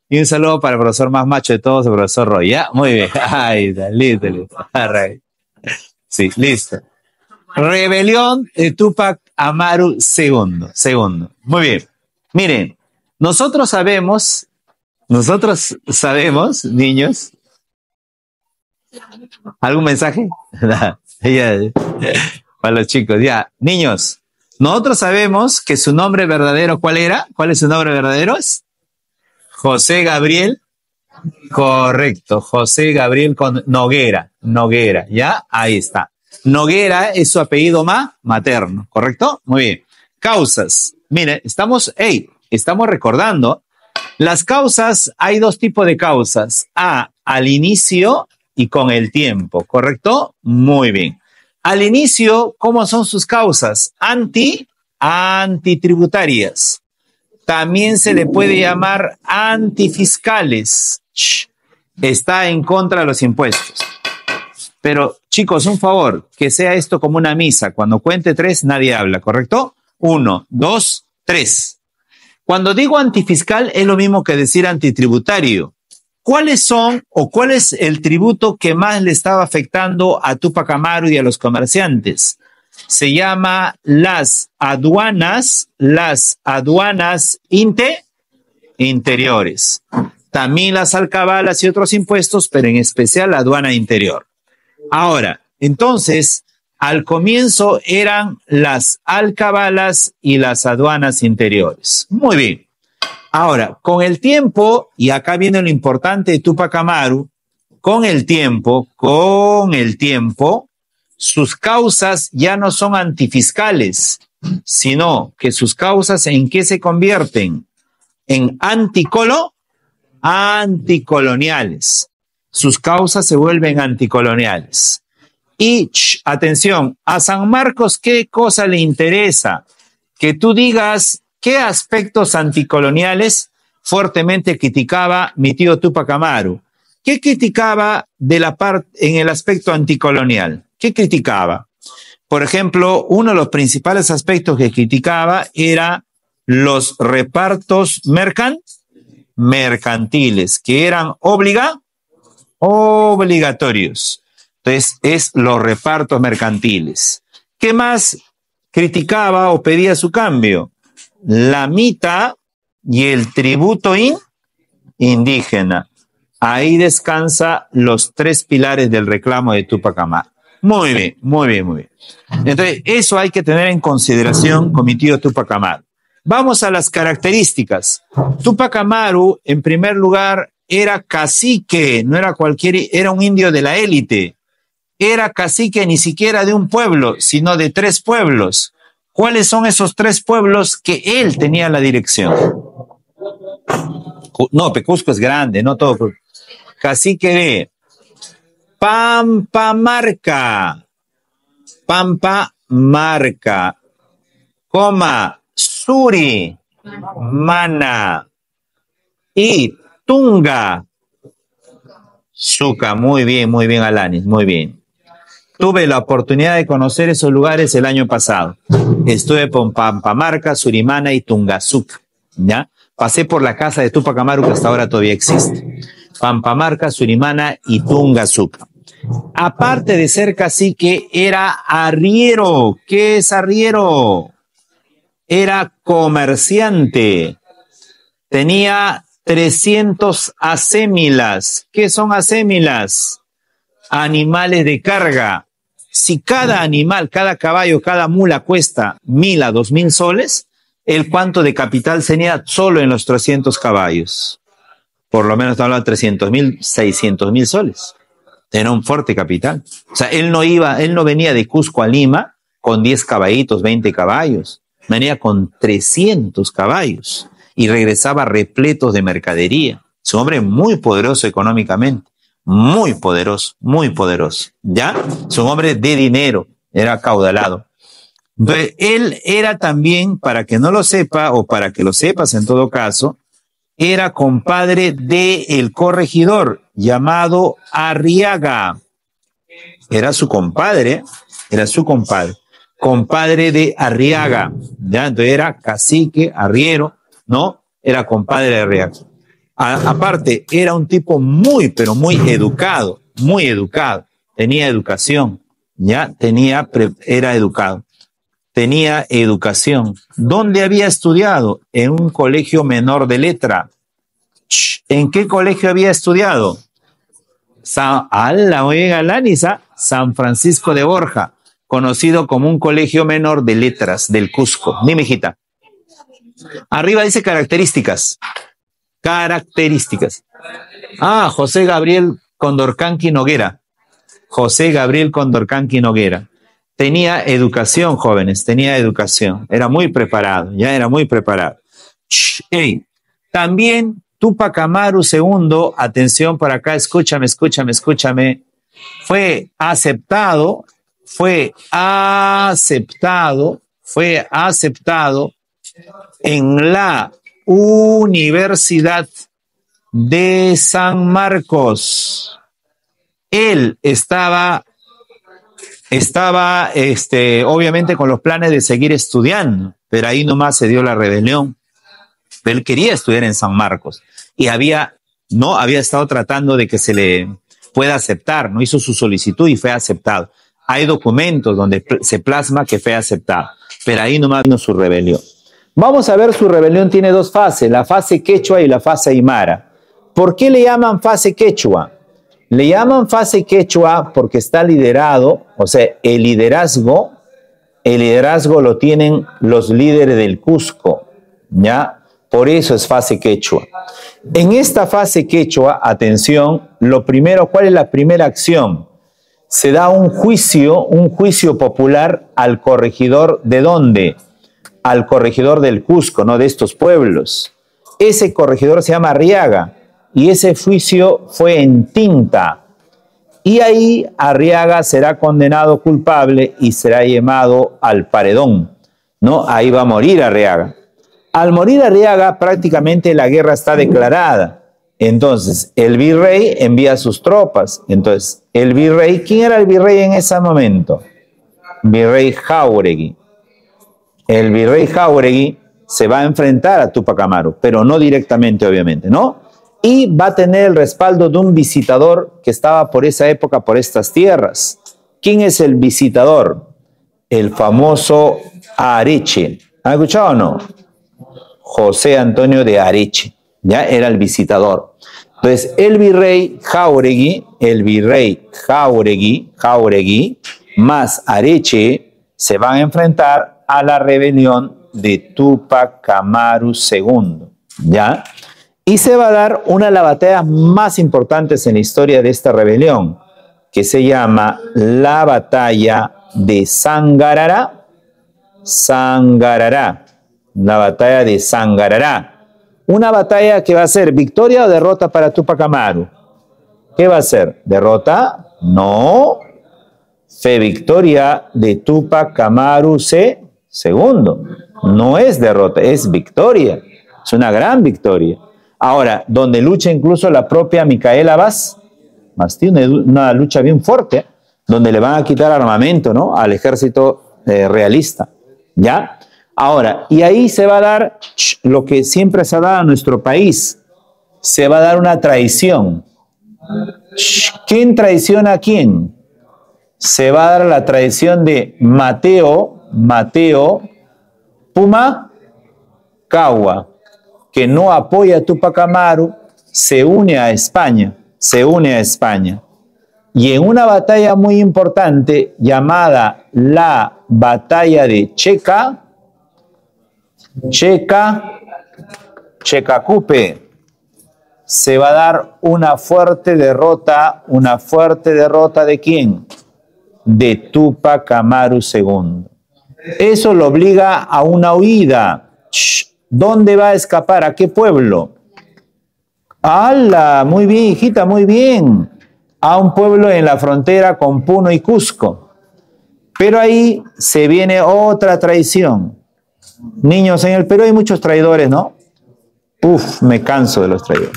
Y un saludo para el profesor más macho de todos, el profesor Roy. ¿Ya? Muy bien. Ahí está, listo. Arre. Sí, listo. Rebelión de Tupac Amaru segundo. Muy bien. Miren, nosotros sabemos, niños, ¿algún mensaje? Para los chicos, ya. Niños, nosotros sabemos que su nombre verdadero, ¿cuál era? ¿Cuál es su nombre verdadero? Es José Gabriel. Correcto, José Gabriel con Noguera, ¿ya? Ahí está. Noguera es su apellido materno, ¿correcto? Muy bien. Causas. Mire, estamos recordando. Las causas, hay dos tipos de causas. Al inicio y con el tiempo, ¿correcto? Muy bien. Al inicio, ¿cómo son sus causas? Antitributarias. También se le puede llamar antifiscales. Está en contra de los impuestos. Pero, chicos, un favor, que sea esto como una misa. Cuando cuente 3, nadie habla, ¿correcto? 1, 2, 3. Cuando digo antifiscal, es lo mismo que decir antitributario. ¿Cuáles son o cuál es el tributo que más le estaba afectando a Tupac Amaru y a los comerciantes? Se llama las aduanas interiores. También las alcabalas y otros impuestos, pero en especial la aduana interior. Ahora, entonces, al comienzo eran las alcabalas y las aduanas interiores. Muy bien. Ahora, con el tiempo, y acá viene lo importante de Tupac Amaru, con el tiempo, sus causas ya no son antifiscales, sino que sus causas ¿en qué se convierten? En anticoloniales. Sus causas se vuelven anticoloniales. Y, atención, a San Marcos, ¿qué cosa le interesa? Que tú digas qué aspectos anticoloniales fuertemente criticaba mi tío Tupac Amaru. ¿Qué criticaba en el aspecto anticolonial? ¿Qué criticaba? Por ejemplo, uno de los principales aspectos que criticaba era los repartos mercantiles, que eran obligatorios. Entonces, es los repartos mercantiles. ¿Qué más criticaba o pedía su cambio? La mita y el tributo indígena. Ahí descansa los 3 pilares del reclamo de Tupac Amaru. Muy bien. Entonces, eso hay que tener en consideración con mi tío Tupac Amaru. Vamos a las características. Tupac Amaru, en primer lugar, era cacique, no era era un indio de la élite. Era cacique ni siquiera de un pueblo, sino de 3 pueblos. ¿Cuáles son esos 3 pueblos que él tenía la dirección? No, Cusco es grande, no todo. Cacique de Pampamarca, Suri, Mana y Tunga. Suca, muy bien, Alanis, muy bien. Tuve la oportunidad de conocer esos lugares el año pasado. Estuve por Pampamarca, Surimana y Tungazuca, ¿ya? Pasé por la casa de Tupac Amaru, que hasta ahora todavía existe. Pampamarca, Surimana y Tungazuca. Aparte de ser cacique, era arriero. ¿Qué es arriero? Era comerciante. Tenía 300 acémilas. ¿Qué son acémilas? Animales de carga. Si cada animal, cada caballo, cada mula cuesta 1.000 a 2.000 soles, ¿el cuánto de capital tenía solo en los 300 caballos? Por lo menos estamos hablando de 300.000, 600.000 soles. Tenía un fuerte capital. O sea, él no venía de Cusco a Lima con 10 caballitos, 20 caballos. Venía con 300 caballos y regresaba repletos de mercadería. Es un hombre muy poderoso económicamente. Muy poderoso, ¿ya? Es un hombre de dinero, era acaudalado. Entonces, él era también, para que no lo sepa, o para que lo sepas en todo caso, era compadre del corregidor llamado Arriaga. Era su compadre, compadre de Arriaga, ¿ya? Entonces era cacique, arriero, ¿no? Era compadre de Arriaga. Aparte, era un tipo muy, pero muy educado, tenía educación, ya era educado, tenía educación. ¿Dónde había estudiado? En un colegio menor de letra. ¿En qué colegio había estudiado? San Francisco de Borja, conocido como un colegio menor de letras del Cusco. Dime, hijita. Arriba dice características. Características. José Gabriel Condorcanqui Noguera. José Gabriel Condorcanqui Noguera. Tenía educación, jóvenes, tenía educación. Era muy preparado, ya era muy preparado. También Túpac Amaru II, atención por acá, escúchame, fue aceptado en la Universidad de San Marcos. Él estaba obviamente con los planes de seguir estudiando, pero ahí nomás se dio la rebelión. Él quería estudiar en San Marcos y había estado tratando de que se le pueda aceptar, no hizo su solicitud y fue aceptado. Hay documentos donde se plasma que fue aceptado, pero ahí nomás vino su rebelión. Vamos a ver, su rebelión tiene dos fases, la fase quechua y la fase aymara. ¿Por qué le llaman fase quechua? Le llaman fase quechua porque está liderado, o sea, el liderazgo lo tienen los líderes del Cusco, ¿ya? Por eso es fase quechua. En esta fase quechua, atención, lo primero, ¿cuál es la primera acción? Se da un juicio popular al corregidor, ¿de dónde? Al corregidor del Cusco, ¿no? De estos pueblos. Ese corregidor se llama Arriaga y ese juicio fue en Tinta. Y ahí Arriaga será condenado culpable y será llevado al paredón, ¿no? Ahí va a morir Arriaga. Al morir Arriaga, prácticamente la guerra está declarada. Entonces, el virrey envía sus tropas. Entonces, el virrey, ¿quién era el virrey en ese momento? Virrey Jáuregui. El virrey Jáuregui se va a enfrentar a Túpac Amaru, pero no directamente, obviamente, ¿no? Y va a tener el respaldo de un visitador que estaba por esa época, por estas tierras. ¿Quién es el visitador? El famoso Areche. ¿Han escuchado o no? José Antonio de Areche, ya era el visitador. Entonces, el virrey Jáuregui más Areche se van a enfrentar a la rebelión de Túpac Amaru II, ¿ya? Y se va a dar una de las batallas más importantes en la historia de esta rebelión, que se llama la batalla de Sangarará. La batalla de Sangarará. Una batalla que va a ser victoria o derrota para Túpac Amaru. ¿Qué va a ser? ¿Derrota? No. Fue victoria de Túpac Amaru II. No es derrota, es victoria. Es una gran victoria. Ahora, donde lucha incluso la propia Micaela Vaz tiene una lucha bien fuerte, donde le van a quitar armamento, ¿no? Al ejército realista. ¿Ya? Ahora, y ahí se va a dar lo que siempre se ha dado a nuestro país. Se va a dar una traición. ¿Quién traiciona a quién? Se va a dar la traición de Mateo Pumacahua, que no apoya a Túpac Amaru, se une a España. Y en una batalla muy importante llamada la batalla de Checacupe, se va a dar una fuerte derrota ¿de quién? De Túpac Amaru II. Eso lo obliga a una huida. ¿Dónde va a escapar? ¿A qué pueblo? ¡Hala! Muy bien, hijita, muy bien. A un pueblo en la frontera con Puno y Cusco. Pero ahí se viene otra traición. Niños, en el Perú hay muchos traidores, ¿no? Me canso de los traidores.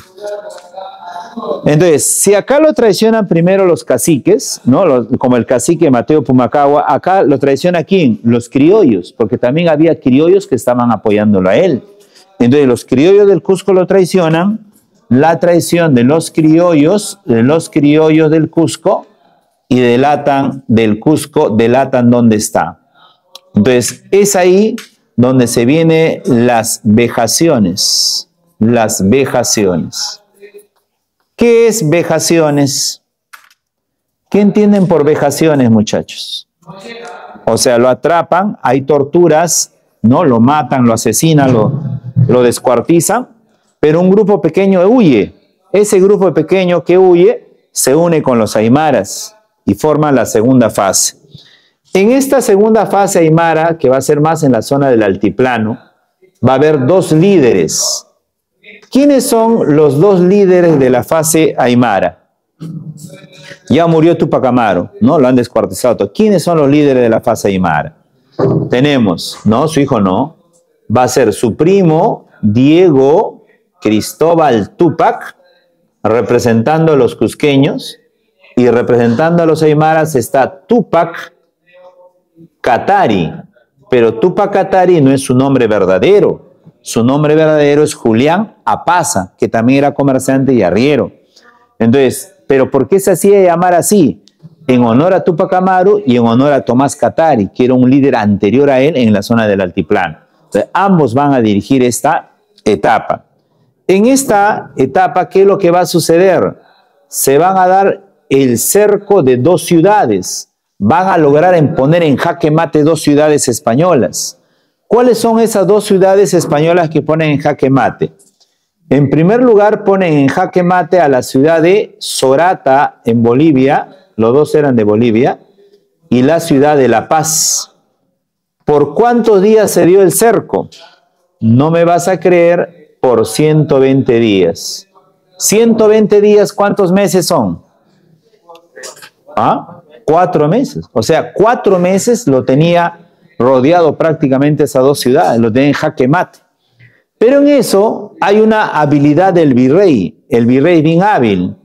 Entonces, si acá lo traicionan primero los caciques, ¿no? Como el cacique Mateo Pumacahua, acá lo traiciona ¿quién? Los criollos, porque también había criollos que estaban apoyándolo a él. Entonces, los criollos del Cusco lo traicionan la traición de los criollos del Cusco, y delatan del Cusco, delatan dónde está. Entonces, es ahí donde se vienen las vejaciones. Las vejaciones. ¿Qué es vejaciones? ¿Qué entienden por vejaciones, muchachos? O sea, lo atrapan, hay torturas, ¿no? Lo matan, lo asesinan, lo descuartizan, pero un grupo pequeño huye. Ese grupo pequeño que huye se une con los aymaras y forman la segunda fase. En esta segunda fase aymara, que va a ser más en la zona del altiplano, va a haber dos líderes. ¿Quiénes son los dos líderes de la fase aymara? Ya murió Tupac Amaru, ¿no? Lo han descuartizado. ¿Quiénes son los líderes de la fase aymara? Tenemos, ¿no? Su hijo no. Va a ser su primo, Diego Cristóbal Tupac, representando a los cusqueños, y representando a los aymaras está Tupac Katari, pero Tupac Katari no es su nombre verdadero. Su nombre verdadero es Julián Apaza, que también era comerciante y arriero. Entonces, ¿pero por qué se hacía llamar así? En honor a Tupac Amaru y en honor a Tomás Katari, que era un líder anterior a él en la zona del altiplano. Entonces, ambos van a dirigir esta etapa. En esta etapa, ¿qué es lo que va a suceder? Se van a dar el cerco de dos ciudades. Van a lograr poner en jaque mate dos ciudades españolas. ¿Cuáles son esas dos ciudades españolas que ponen en jaque mate? En primer lugar, ponen en jaque mate a la ciudad de Sorata, en Bolivia, los dos eran de Bolivia, y la ciudad de La Paz. ¿Por cuántos días se dio el cerco? No me vas a creer, por 120 días. 120 días, ¿cuántos meses son? 4 meses. O sea, 4 meses lo tenía rodeado prácticamente esas dos ciudades, lo tenía en jaque mate. Pero en eso hay una habilidad del virrey, el virrey bien hábil,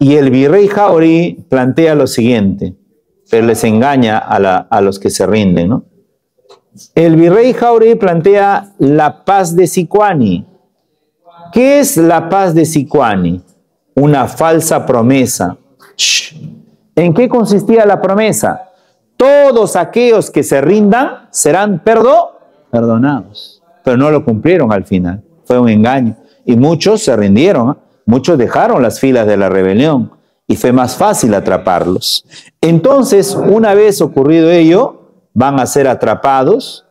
y el virrey Jauregui plantea lo siguiente, pero les engaña a los que se rinden, ¿no? El virrey Jauregui plantea la paz de Sicuani. ¿Qué es la paz de Sicuani? Una falsa promesa. ¿En qué consistía la promesa? Todos aquellos que se rindan serán perdonados. Pero no lo cumplieron al final. Fue un engaño. Y muchos se rindieron, ¿eh? Muchos dejaron las filas de la rebelión y fue más fácil atraparlos. Entonces, una vez ocurrido ello, van a ser atrapados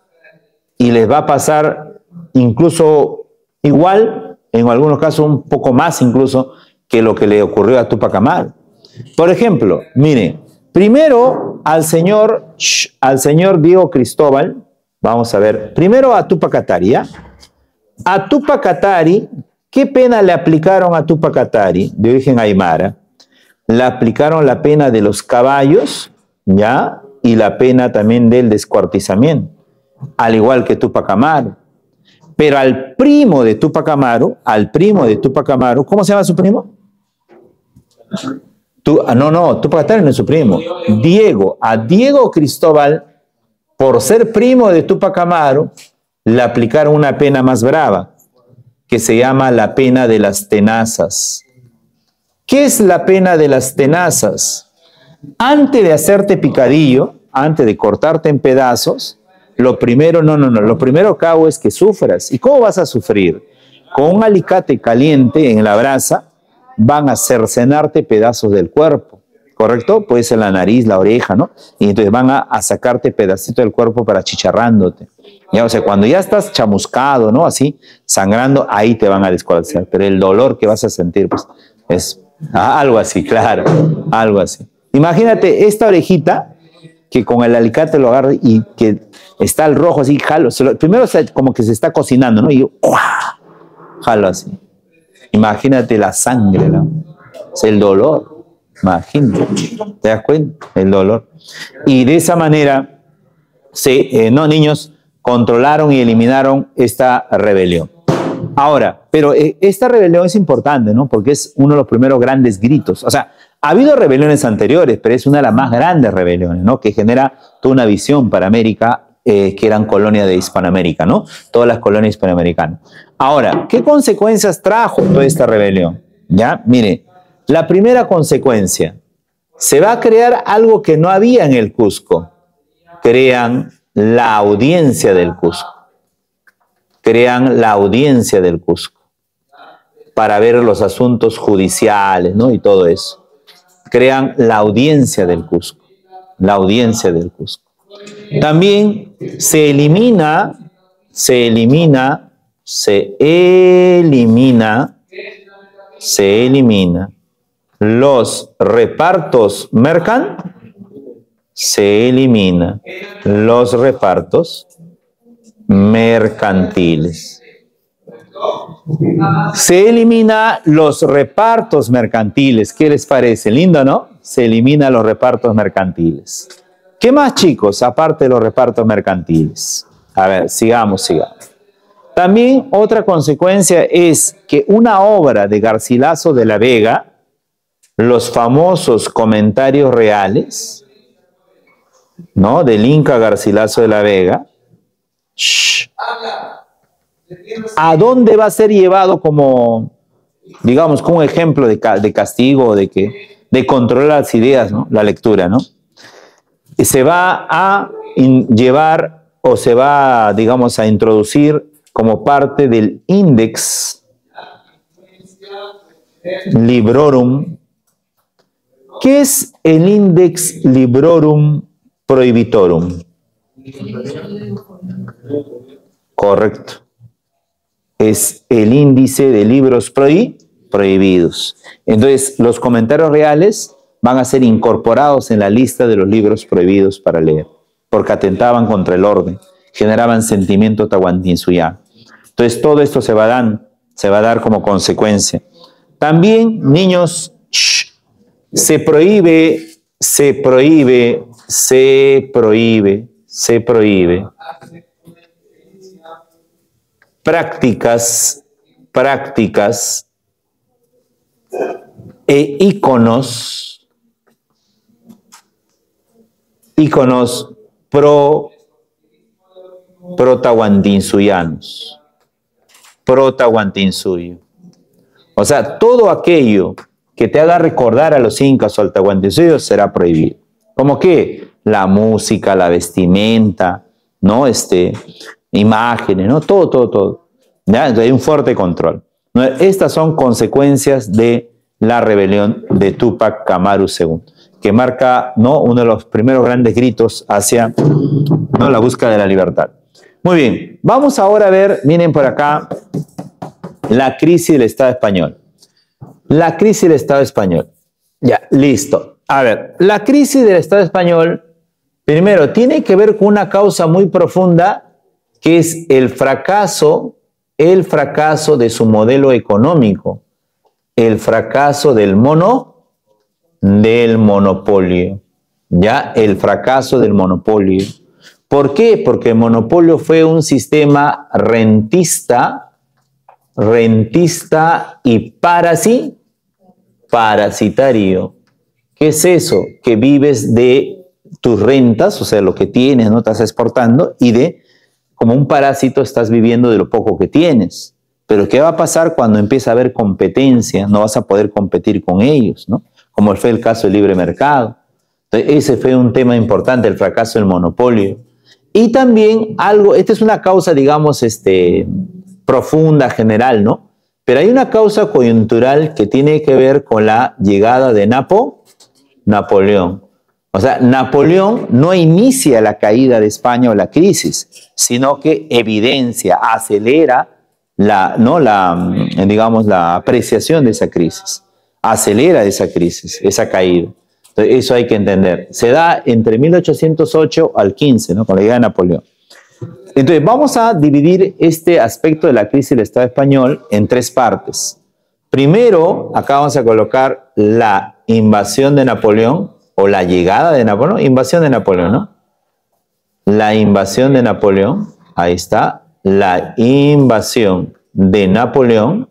y les va a pasar incluso igual, en algunos casos un poco más incluso, que lo que le ocurrió a Tupac Amaru. Por ejemplo, mire, primero al señor Diego Cristóbal, vamos a ver, primero a Tupac Katari, ¿ya? A Tupac Katari, ¿qué pena le aplicaron a Tupac Katari, de origen aymara? Le aplicaron la pena de los caballos, ¿ya? Y la pena también del descuartizamiento, al igual que Tupac Amaru. Pero al primo de Tupac Amaru, ¿cómo se llama su primo? Tupac Katari no es su primo. A Diego Cristóbal, por ser primo de Tupac Amaru, le aplicaron una pena más brava, que se llama la pena de las tenazas. ¿Qué es la pena de las tenazas? Antes de hacerte picadillo, antes de cortarte en pedazos, lo primero que hago es que sufras. ¿Y cómo vas a sufrir? Con un alicate caliente en la brasa, van a cercenarte pedazos del cuerpo, ¿correcto? Puede ser la nariz, la oreja, ¿no? Y entonces van a sacarte pedacitos del cuerpo para achicharrándote. Ya, o sea, cuando ya estás chamuscado, ¿no? Así, sangrando, ahí te van a descuartizar. Pero el dolor que vas a sentir, pues, es algo así, claro, algo así. Imagínate esta orejita que con el alicate lo agarra y que está el rojo así, jalo. Primero como que se está cocinando, ¿no? Y yo, jalo así. Imagínate la sangre, ¿no? Es el dolor. Imagínate. ¿Te das cuenta? El dolor. Y de esa manera, niños, controlaron y eliminaron esta rebelión. Ahora, pero esta rebelión es importante, ¿no? Porque es uno de los primeros grandes gritos. O sea, ha habido rebeliones anteriores, pero es una de las más grandes rebeliones, ¿no? Que genera toda una visión para América que eran colonias de Hispanoamérica, ¿no? Todas las colonias hispanoamericanas. Ahora, ¿qué consecuencias trajo toda esta rebelión? ¿Ya? Mire, la primera consecuencia, se va a crear algo que no había en el Cusco. Crean la audiencia del Cusco. Crean la audiencia del Cusco para ver los asuntos judiciales, ¿no? Y todo eso. Crean la audiencia del Cusco. La audiencia del Cusco. También se elimina los repartos mercantiles. Se elimina los repartos mercantiles. ¿Qué les parece? Lindo, ¿no? Se elimina los repartos mercantiles. ¿Qué más, chicos, aparte de los repartos mercantiles? A ver, sigamos. También otra consecuencia es que una obra de Garcilaso de la Vega, los famosos comentarios reales, ¿no? Del Inca Garcilaso de la Vega, ¿a dónde va a ser llevado como, digamos, como un ejemplo de castigo, de controlar las ideas, ¿no? La lectura, ¿no? Se va a llevar o se va, digamos, a introducir como parte del Index Librorum. ¿Qué es el Index Librorum Prohibitorum? Correcto. Es el índice de libros prohibidos. Entonces, los comentarios reales van a ser incorporados en la lista de los libros prohibidos para leer, porque atentaban contra el orden, generaban sentimiento tahuantinsuyá. Entonces, todo esto se va a dar como consecuencia. También, niños, se prohíbe prácticas e íconos pro-tahuantinsuyanos. Pro-tahuantinsuyo. O sea, todo aquello que te haga recordar a los incas o al tahuantinsuyo será prohibido. ¿Cómo qué? La música, la vestimenta, ¿no? Imágenes, ¿no? Todo. ¿Ya? Entonces hay un fuerte control. Estas son consecuencias de la rebelión de Túpac Amaru II, que marca, ¿no?, uno de los primeros grandes gritos hacia, ¿no?, la búsqueda de la libertad. Muy bien, vamos ahora a ver, miren por acá, la crisis del Estado español. La crisis del Estado español. Ya, listo. A ver, la crisis del Estado español, primero, tiene que ver con una causa muy profunda, que es el fracaso de su modelo económico, el fracaso del monopolio, ¿ya? El fracaso del monopolio. ¿Por qué? Porque el monopolio fue un sistema rentista y parasitario. ¿Qué es eso? Que vives de tus rentas, o sea, lo que tienes, no estás exportando, y como un parásito estás viviendo de lo poco que tienes. Pero ¿qué va a pasar cuando empieza a haber competencia? No vas a poder competir con ellos, ¿no? Como fue el caso del libre mercado. Entonces, ese fue un tema importante, el fracaso del monopolio. Y también esta es una causa, digamos, profunda, general, ¿no? Pero hay una causa coyuntural que tiene que ver con la llegada de Napoleón. O sea, Napoleón no inicia la caída de España o la crisis, sino que evidencia, acelera la apreciación de esa crisis, acelera esa crisis, esa caída. Entonces, eso hay que entender. Se da entre 1808 al 15, ¿no?, con la llegada de Napoleón. Entonces, vamos a dividir este aspecto de la crisis del Estado español en tres partes. Primero, acá vamos a colocar la invasión de Napoleón, o la llegada de Napoleón, invasión de Napoleón, ¿no? La invasión de Napoleón, ahí está, la invasión de Napoleón,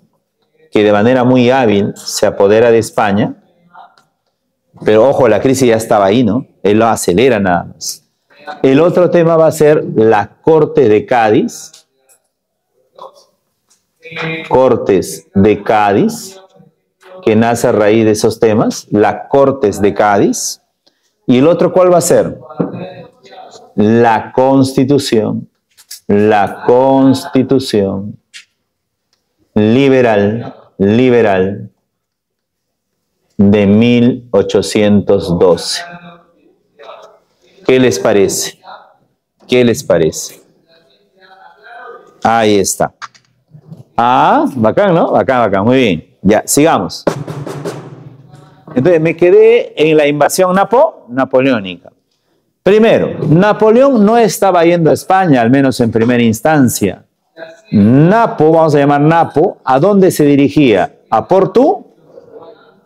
que de manera muy hábil se apodera de España, pero ojo, la crisis ya estaba ahí, ¿no? Él lo acelera nada más. El otro tema va a ser la Corte de Cádiz. Cortes de Cádiz, que nace a raíz de esos temas, la Cortes de Cádiz. ¿Y el otro cuál va a ser? La Constitución liberal de 1812. ¿Qué les parece? ¿Qué les parece? Ahí está. Ah, bacán, ¿no? Bacán, muy bien. Ya, sigamos. Entonces, me quedé en la invasión napoleónica. Primero, Napoleón no estaba yendo a España, al menos en primera instancia. Napo, vamos a llamar Napo, ¿a dónde se dirigía? ¿A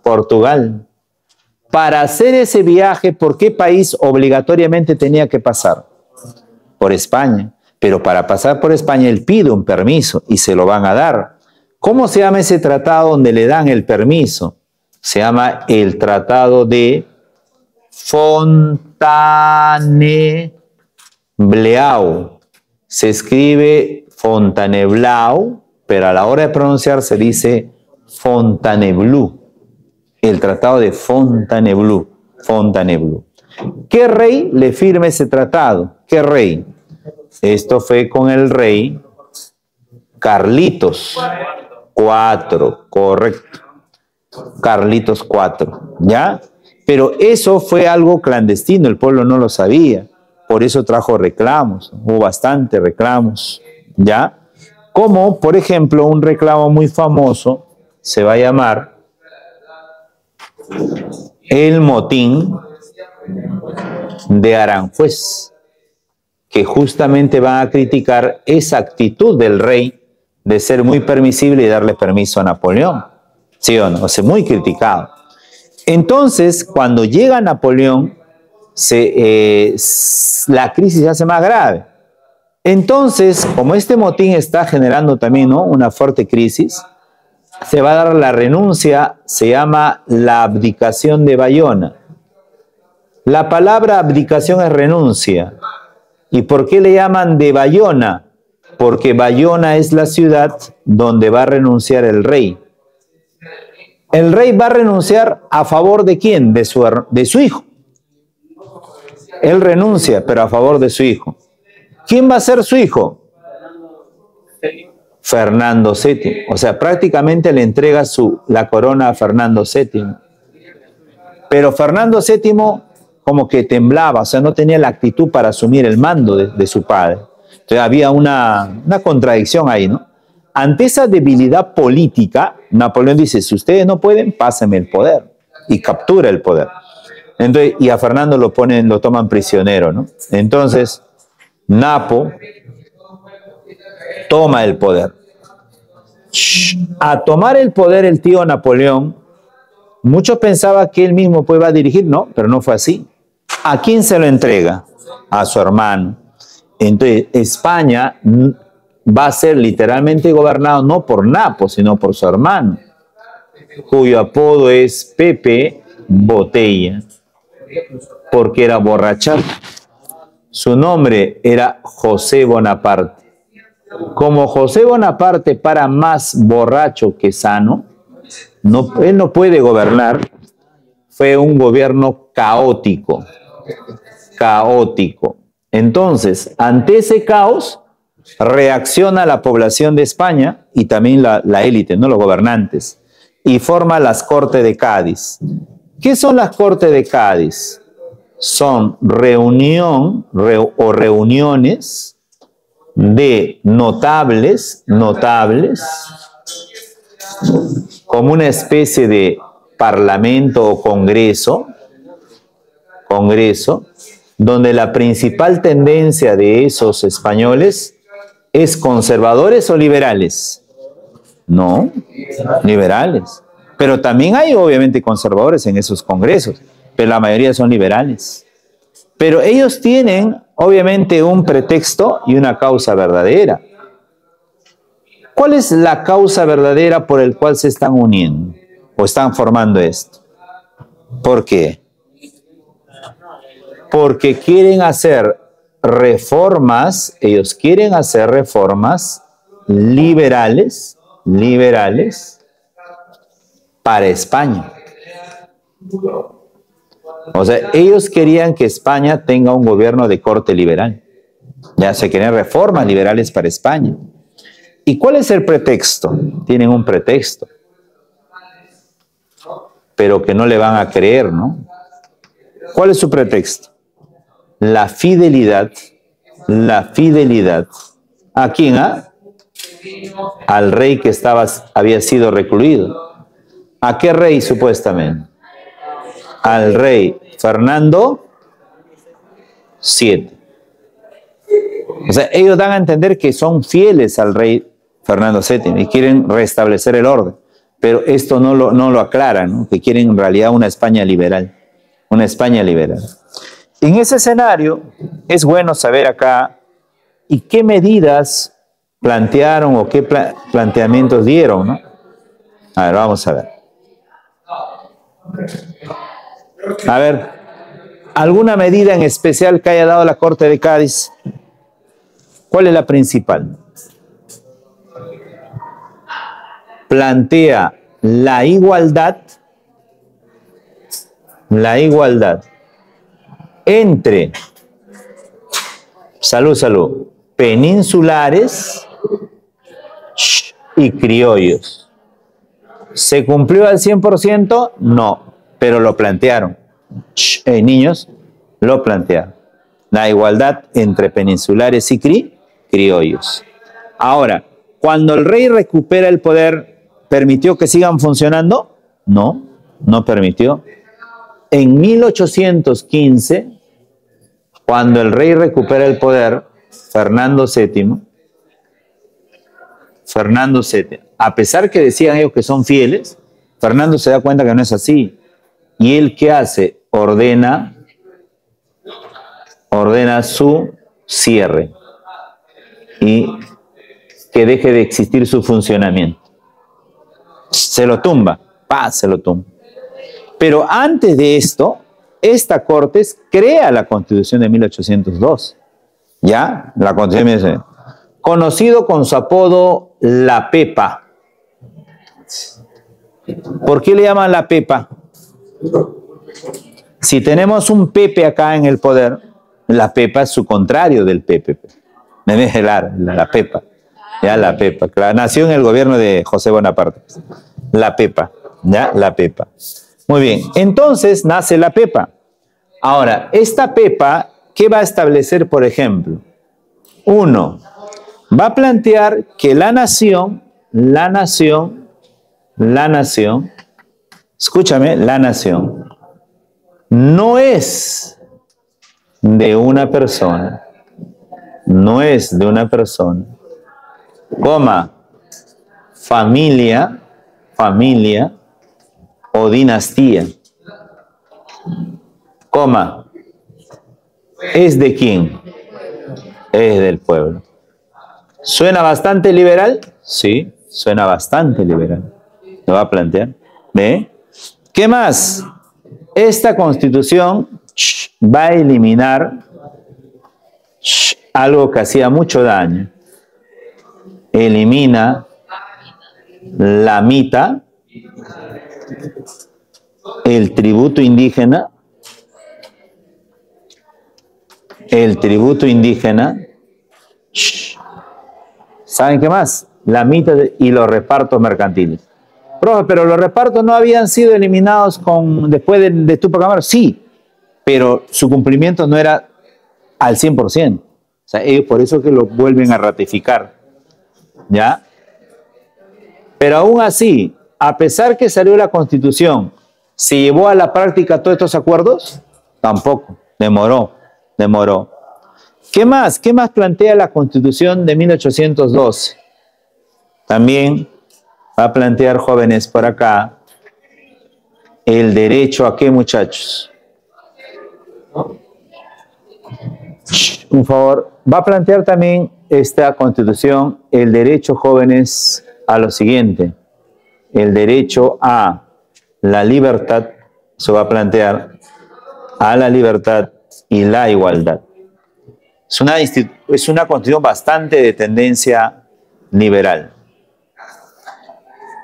Portugal. Para hacer ese viaje, ¿por qué país obligatoriamente tenía que pasar? Por España. Pero para pasar por España, él pide un permiso y se lo van a dar. ¿Cómo se llama ese tratado donde le dan el permiso? Se llama el Tratado de Fontainebleau. Se escribe Fontainebleau, pero a la hora de pronunciar se dice Fontainebleau. El Tratado de Fontainebleau. ¿Qué rey le firma ese tratado? ¿Qué rey? Esto fue con el rey Carlitos IV, correcto. Carlitos IV, ¿ya? Pero eso fue algo clandestino, el pueblo no lo sabía, por eso trajo reclamos, hubo bastantes reclamos, ¿ya? Como, por ejemplo, un reclamo muy famoso se va a llamar el motín de Aranjuez, que justamente va a criticar esa actitud del rey de ser muy permisible y darle permiso a Napoleón. ¿Sí o no? O sea, muy criticado. Entonces, cuando llega Napoleón, la crisis se hace más grave. Entonces, como este motín está generando también, ¿no?, una fuerte crisis, se va a dar la renuncia, se llama la abdicación de Bayona. La palabra abdicación es renuncia. ¿Y por qué le llaman de Bayona? Porque Bayona es la ciudad donde va a renunciar el rey. El rey va a renunciar a favor de ¿quién? De su hijo. Él renuncia, pero a favor de su hijo. ¿Quién va a ser su hijo? Fernando VII. O sea, prácticamente le entrega la corona a Fernando VII. Pero Fernando VII como que temblaba, o sea, no tenía la actitud para asumir el mando de su padre. Entonces había una contradicción ahí, ¿no? Ante esa debilidad política, Napoleón dice, si ustedes no pueden, pásenme el poder. Y captura el poder. Entonces, y a Fernando lo toman prisionero, ¿no? Entonces, Napo toma el poder. A tomar el poder el tío Napoleón, muchos pensaban que él mismo iba a dirigir, no, pero no fue así. ¿A quién se lo entrega? A su hermano. Entonces, España va a ser literalmente gobernado no por Napo, sino por su hermano, cuyo apodo es Pepe Botella, porque era borracho. Su nombre era José Bonaparte. Como José Bonaparte para más borracho que sano, él no puede gobernar. Fue un gobierno caótico. Entonces, ante ese caos, reacciona la población de España y también la élite, ¿no?, los gobernantes, y forma las Cortes de Cádiz. ¿Qué son las Cortes de Cádiz? Son reuniones de notables, como una especie de parlamento o congreso, donde la principal tendencia de esos españoles es conservadores o liberales. No, liberales. Pero también hay obviamente conservadores en esos congresos, pero la mayoría son liberales. Pero ellos tienen obviamente un pretexto y una causa verdadera. ¿Cuál es la causa verdadera por el cual se están uniendo o están formando esto? ¿Por qué? Porque quieren hacer reformas, ellos quieren hacer reformas liberales para España. O sea, ellos querían que España tenga un gobierno de corte liberal. Ya se querían reformas liberales para España. ¿Y cuál es el pretexto? Tienen un pretexto, pero que no le van a creer, ¿no? ¿Cuál es su pretexto? La fidelidad. ¿A quién? Al rey que había sido recluido. ¿A qué rey supuestamente? Al rey Fernando VII. O sea, ellos dan a entender que son fieles al rey Fernando VII y quieren restablecer el orden. Pero esto no lo aclaran, ¿no? Que quieren en realidad una España liberal. Una España liberal. En ese escenario es bueno saber acá y qué medidas plantearon o qué planteamientos dieron, ¿no? A ver, vamos a ver. A ver, ¿alguna medida en especial que haya dado la Corte de Cádiz? ¿Cuál es la principal? Plantea la igualdad entre, salud, peninsulares y criollos. ¿Se cumplió al 100%? No, pero lo plantearon. Niños, lo plantearon. La igualdad entre peninsulares y criollos. Ahora, cuando el rey recupera el poder, ¿permitió que sigan funcionando? No, no permitió. En 1815, cuando el rey recupera el poder, Fernando VII, a pesar que decían ellos que son fieles, Fernando se da cuenta que no es así. ¿Y él qué hace? Ordena su cierre y que deje de existir su funcionamiento. Se lo tumba, se lo tumba. Pero antes de esto, esta Cortes crea la Constitución de 1802. ¿Ya? La Constitución de 1802. Conocido con su apodo La Pepa. ¿Por qué le llaman La Pepa? Si tenemos un Pepe acá en el poder, la Pepa es su contrario del Pepe. La Pepa. Ya, la Pepa. Nació en el gobierno de José Bonaparte. La Pepa. Ya, la Pepa. Muy bien. Entonces nace la Pepa. Ahora, esta Pepa, ¿qué va a establecer, por ejemplo? Uno, va a plantear que la nación, escúchame, la nación no es de una persona, coma, familia o dinastía, coma, ¿es de quién? Es del pueblo. ¿Suena bastante liberal? Sí, suena bastante liberal. Lo va a plantear. ¿Ve? ¿Qué más? Esta Constitución va a eliminar algo que hacía mucho daño. Elimina la mita, el tributo indígena, ¿saben qué más? La mita y los repartos mercantiles. Profe, pero los repartos no habían sido eliminados después de Túpac Amaru. Sí, pero su cumplimiento no era al 100%. O sea, ellos por eso que lo vuelven a ratificar. ¿Ya? Pero aún así, a pesar que salió la Constitución, ¿se llevó a la práctica todos estos acuerdos? Tampoco. Demoró. ¿Qué más? ¿Qué más plantea la Constitución de 1812? También va a plantear, jóvenes, por acá, el derecho a qué, muchachos. Un favor, va a plantear también esta Constitución el derecho, jóvenes, a lo siguiente: el derecho a la libertad, se va a plantear, a la libertad y la igualdad. Es una constitución bastante de tendencia liberal.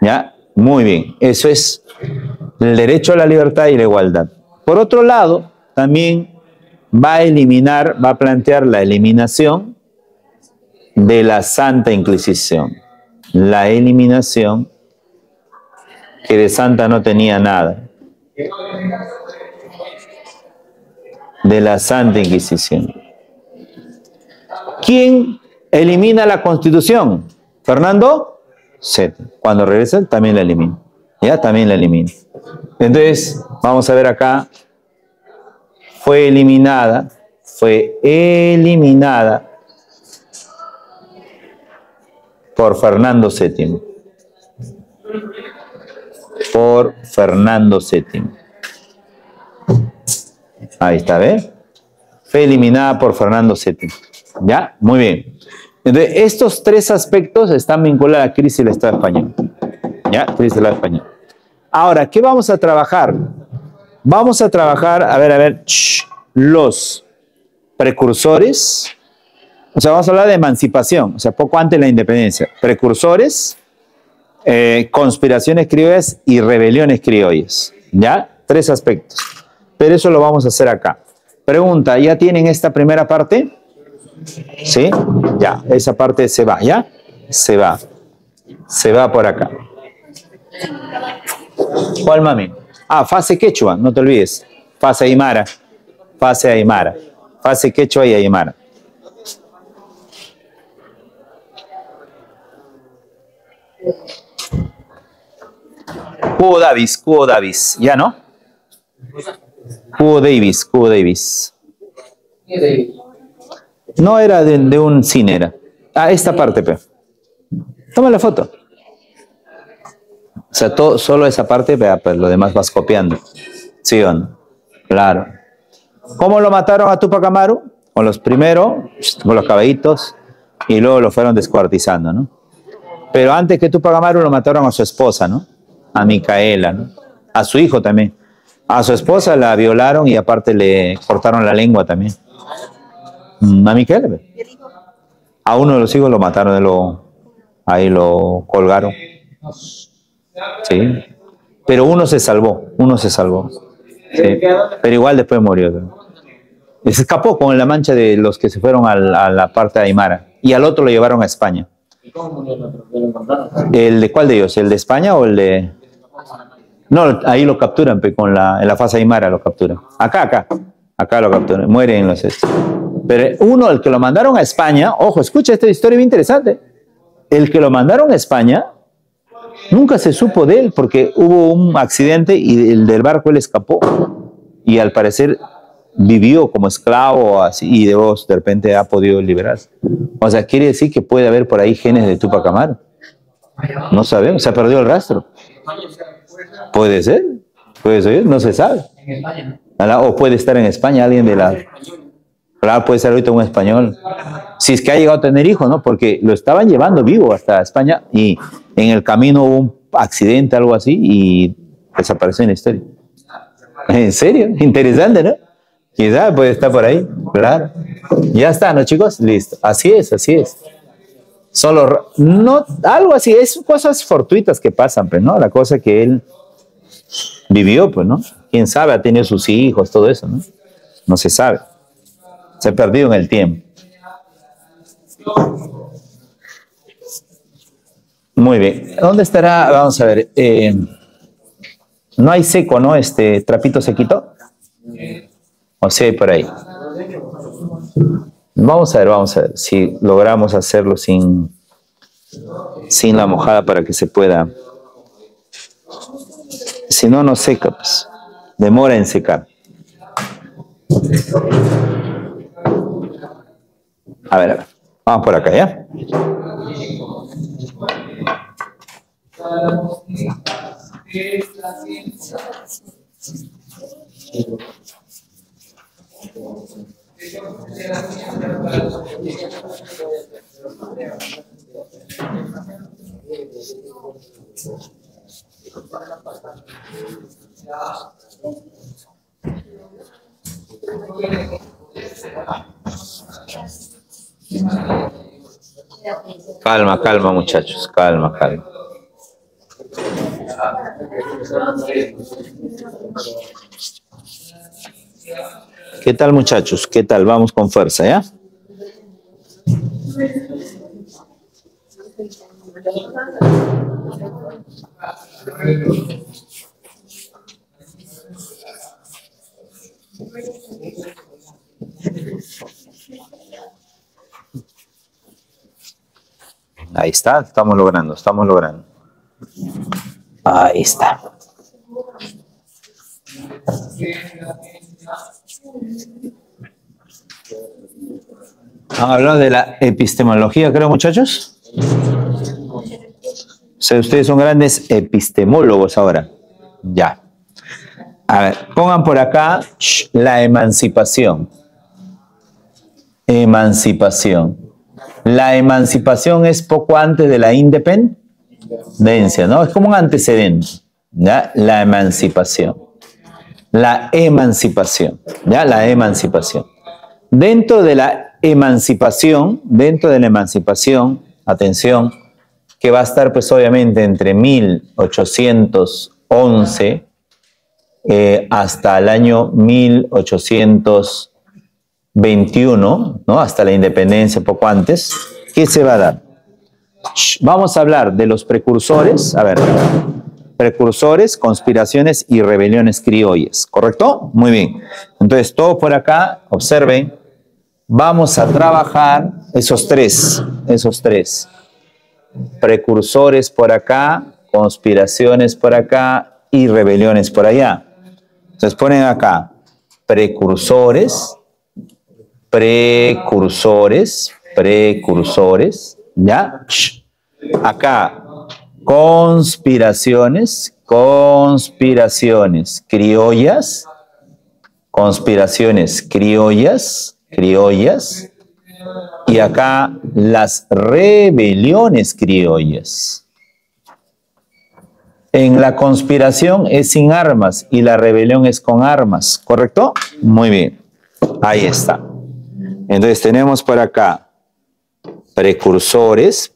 ¿Ya? Muy bien. Eso es el derecho a la libertad y la igualdad. Por otro lado, también va a plantear la eliminación de la Santa Inquisición. La eliminación, que de santa no tenía nada, de la Santa Inquisición. ¿Quién elimina la Constitución? Fernando VII. Cuando regresa, también la elimina. Ya, también la elimina. Entonces, vamos a ver acá. Fue eliminada por Fernando VII. Por Fernando VII. Ahí está, ¿ves? Fue eliminada por Fernando VII. ¿Ya? Muy bien. Entonces, estos tres aspectos están vinculados a la crisis del Estado español. ¿Ya? Crisis del Estado español. Ahora, ¿qué vamos a trabajar? Vamos a trabajar, a ver, los precursores. O sea, vamos a hablar de emancipación, o sea, poco antes de la independencia. Precursores, conspiraciones criollas y rebeliones criollas. ¿Ya? Tres aspectos. Pero eso lo vamos a hacer acá. Pregunta, ¿ya tienen esta primera parte? ¿Sí? Ya, esa parte se va, ¿ya? Se va. Se va por acá. ¿Cuál, mami? Ah, fase quechua, no te olvides. Fase aymara. Fase aymara. Fase quechua y aymara. Cubo Davis, ¿ya no? Cubo Davis. No era de un cine, era. Ah, esta parte, pe. Toma la foto. O sea, solo esa parte, pero lo demás vas copiando. ¿Sí o no? Claro. ¿Cómo lo mataron a Tupac Amaru? Con los caballitos, y luego lo fueron descuartizando, ¿no? Pero antes que Tupac Amaru lo mataron a su esposa, ¿no? A Micaela, ¿no? A su hijo también. A su esposa la violaron y aparte le cortaron la lengua también. A Micaela. A uno de los hijos lo mataron, ahí lo colgaron. Sí. Pero uno se salvó. Sí. Pero igual después murió. Se escapó con la mancha de los que se fueron a la parte de Aymara. Y al otro lo llevaron a España. ¿Y cómo murió el otro? ¿Lo encontraron? ¿El de cuál de ellos? ¿El de España o el de...? No, ahí lo capturan, en la fase Aymara lo capturan. Acá lo capturan, mueren los estos. Pero uno, el que lo mandaron a España, ojo, escucha esta historia bien interesante. El que lo mandaron a España, nunca se supo de él porque hubo un accidente y el del barco él escapó. Y al parecer vivió como esclavo así, y de repente ha podido liberarse. O sea, quiere decir que puede haber por ahí genes de Tupac Amaru. No sabemos, se ha perdido el rastro. Puede ser, no se sabe. En España, O puede estar en España alguien de la... Claro, puede ser ahorita un español. Si es que ha llegado a tener hijos, ¿no? Porque lo estaban llevando vivo hasta España y en el camino hubo un accidente, algo así, y desapareció en la historia. ¿En serio? Interesante, ¿no? Quizá puede estar por ahí, claro. Ya está, ¿no, chicos? Listo. Así es. Solo, no, algo así, es cosas fortuitas que pasan, pues, ¿no? La cosa que él vivió, pues, ¿no? Quién sabe, ha tenido sus hijos, todo eso, ¿no? No se sabe. Se ha perdido en el tiempo. Muy bien. ¿Dónde estará? Vamos a ver. No hay seco, ¿no? Trapito sequito. O sea, hay por ahí. Vamos a ver si logramos hacerlo sin la mojada para que se pueda. Si no, no seca, pues. Demora en secar. A ver. Vamos por acá, ¿ya? Calma, calma, muchachos. Calma, calma. ¿Qué tal, muchachos? ¿Qué tal? Vamos con fuerza, ¿ya? Ahí está, estamos logrando, estamos logrando. Ahí está. ¿Han hablado de la epistemología, creo, muchachos? O sea, ustedes son grandes epistemólogos ahora. Ya. A ver, pongan por acá la emancipación. Emancipación. La emancipación es poco antes de la independencia, ¿no? Es como un antecedente, ¿ya? La emancipación. La emancipación, ¿ya? La emancipación. Dentro de la emancipación, atención, que va a estar pues obviamente entre 1811 hasta el año 1821, ¿no? Hasta la independencia, poco antes. ¿Qué se va a dar? Vamos a hablar de los precursores, a ver, precursores, conspiraciones y rebeliones criollas, ¿correcto? Muy bien. Entonces, todo por acá, observen, vamos a trabajar esos tres. Precursores por acá, conspiraciones por acá y rebeliones por allá. Entonces, ponen acá precursores, ¿ya? Acá, conspiraciones criollas, y acá las rebeliones criollas. En la conspiración es sin armas y la rebelión es con armas, ¿correcto? Muy bien, ahí está. Entonces tenemos por acá precursores,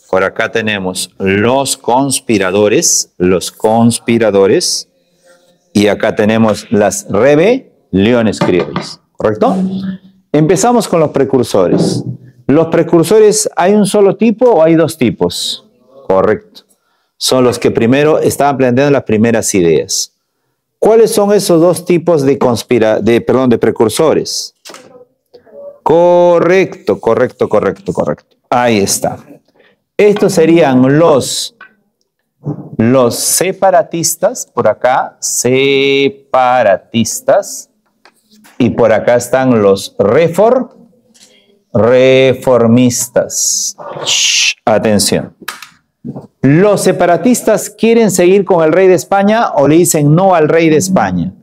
por acá tenemos los conspiradores, y acá tenemos las rebeliones criollas, ¿correcto? Empezamos con los precursores. Los precursores, ¿hay un solo tipo o hay dos tipos? Correcto. Son los que primero estaban planteando las primeras ideas. ¿Cuáles son esos dos tipos de precursores? Correcto. Ahí está. Estos serían los separatistas, por acá, separatistas, y por acá están los reformistas. Atención. ¿Los separatistas quieren seguir con el rey de España o le dicen no al rey de España?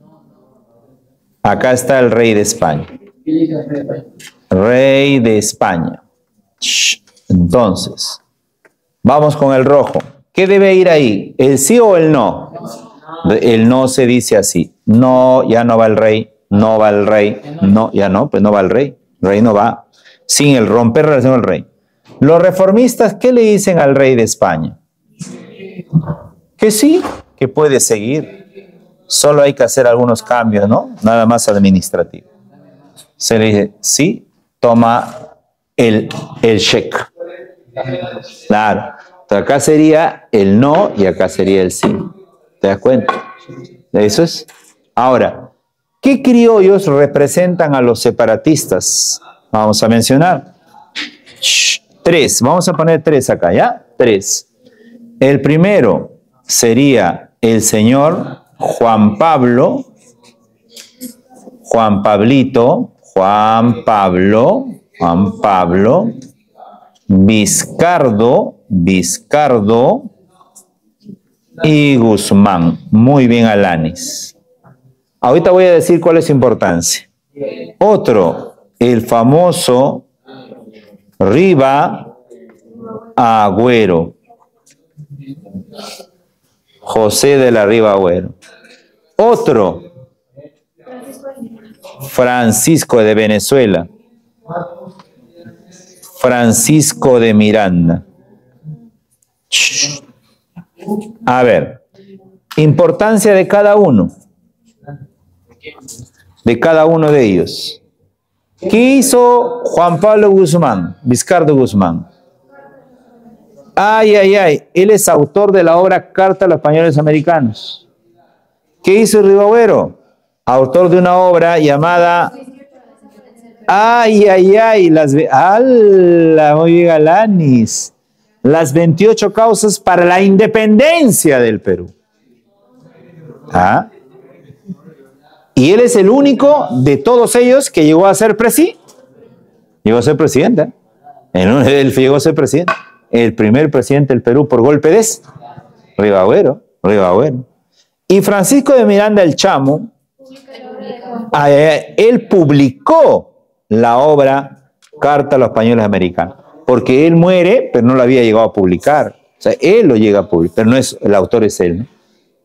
Acá está el rey de España. Rey de España. Entonces, vamos con el rojo. ¿Qué debe ir ahí? ¿El sí o el no? El no se dice así. No, ya no va el rey. No va el rey. No, ya no, pues no va el rey. El rey no va. Sin el romper relación al rey. Los reformistas, ¿qué le dicen al rey de España? Que sí, que puede seguir. Solo hay que hacer algunos cambios, ¿no? Nada más administrativo. Se le dice, sí, toma el cheque. Claro. Entonces acá sería el no y acá sería el sí. ¿Te das cuenta? Eso es. Ahora, ¿qué criollos representan a los separatistas? Vamos a mencionar. Tres. Vamos a poner tres acá, ¿ya? Tres. El primero sería el señor Juan Pablo, Juan Pablito, Juan Pablo, Vizcardo y Guzmán. Muy bien, Alanis. Ahorita voy a decir cuál es su importancia. Otro, el famoso Riva Agüero. José de la Riva Agüero. Otro, Francisco de Venezuela. Francisco de Miranda. A ver, importancia de cada uno. De cada uno de ellos. ¿Qué hizo Juan Pablo Guzmán? Vizcardo Guzmán. Ay, ay, ay. Él es autor de la obra Carta a los Españoles Americanos. ¿Qué hizo Ribagüero? Autor de una obra llamada... Ay, ay, ay. ¡Hala! Muy bien, Alanis. Las 28 causas para la independencia del Perú. ¿Ah? Y él es el único de todos ellos que llegó a ser presidente. Llegó a ser presidente. Él llegó a ser presidente. El primer presidente del Perú por golpe de Ribagüero. Y Francisco de Miranda el Chamo, él publicó la obra Carta a los Españoles Americanos. Porque él muere, pero no lo había llegado a publicar. O sea, él lo llega a publicar, pero no es, el autor es él, ¿no?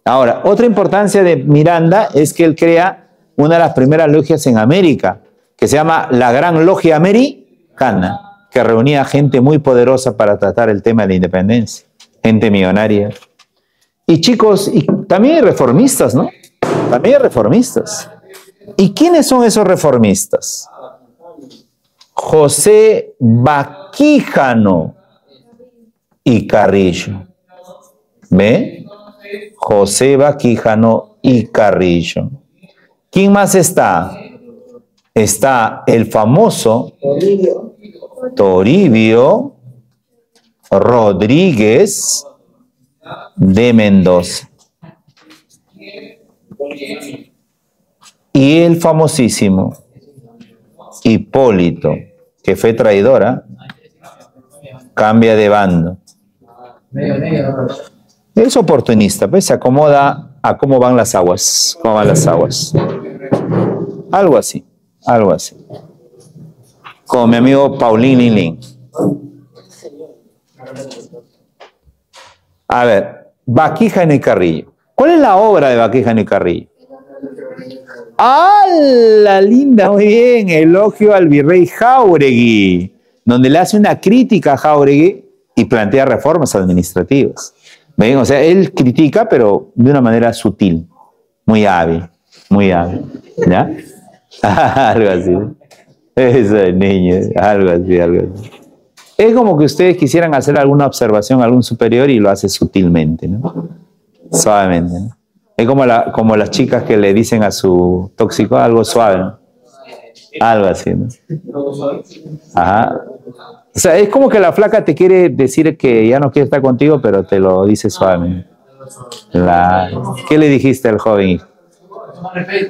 Ahora, otra importancia de Miranda es que él crea una de las primeras logias en América, que se llama la Gran Logia Americana, que reunía gente muy poderosa para tratar el tema de la independencia, gente millonaria. Y chicos, y también hay reformistas, ¿no? También hay reformistas. ¿Y quiénes son esos reformistas? José Baquíjano y Carrillo. ¿Ve? José Baquíjano y Carrillo. ¿Quién más está? Está el famoso Toribio Rodríguez de Mendoza. Y el famosísimo Hipólito, que fue traidora, cambia de bando. Es oportunista, pues se acomoda a cómo van las aguas. ¿Cómo van las aguas? Algo así, algo así. Como mi amigo Paulín Lin. A ver, Baquíjano y Carrillo. ¿Cuál es la obra de Baquíjano y Carrillo? ¡Ah, la linda! Muy bien, elogio al virrey Jáuregui, donde le hace una crítica a Jáuregui y plantea reformas administrativas. ¿Ven? O sea, él critica, pero de una manera sutil, muy hábil, ¿ya? Algo así. Eso, niño, algo así. Es como que ustedes quisieran hacer alguna observación a algún superior y lo hace sutilmente, ¿no? Suavemente, ¿no? Es como las chicas que le dicen a su tóxico algo suave, ¿no? Algo así, ¿no? Ajá. O sea, es como que la flaca te quiere decir que ya no quiere estar contigo, pero te lo dice suavemente. Claro. ¿Qué le dijiste al joven?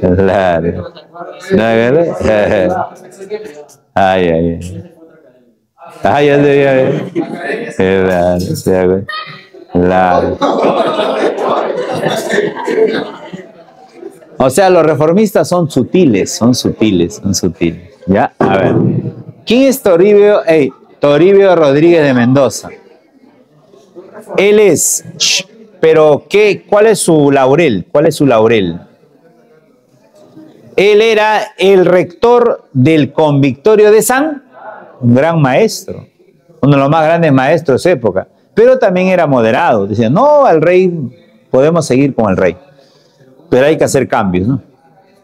Claro. Ay. Claro. O sea, los reformistas son sutiles. ¿Ya? A ver. ¿Quién es Toribio? Toribio Rodríguez de Mendoza. Él es, pero ¿cuál es su laurel? Él era el rector del Convictorio de un gran maestro, uno de los más grandes maestros de esa época, pero también era moderado. Decía, no, al rey, podemos seguir con el rey, pero hay que hacer cambios, ¿no?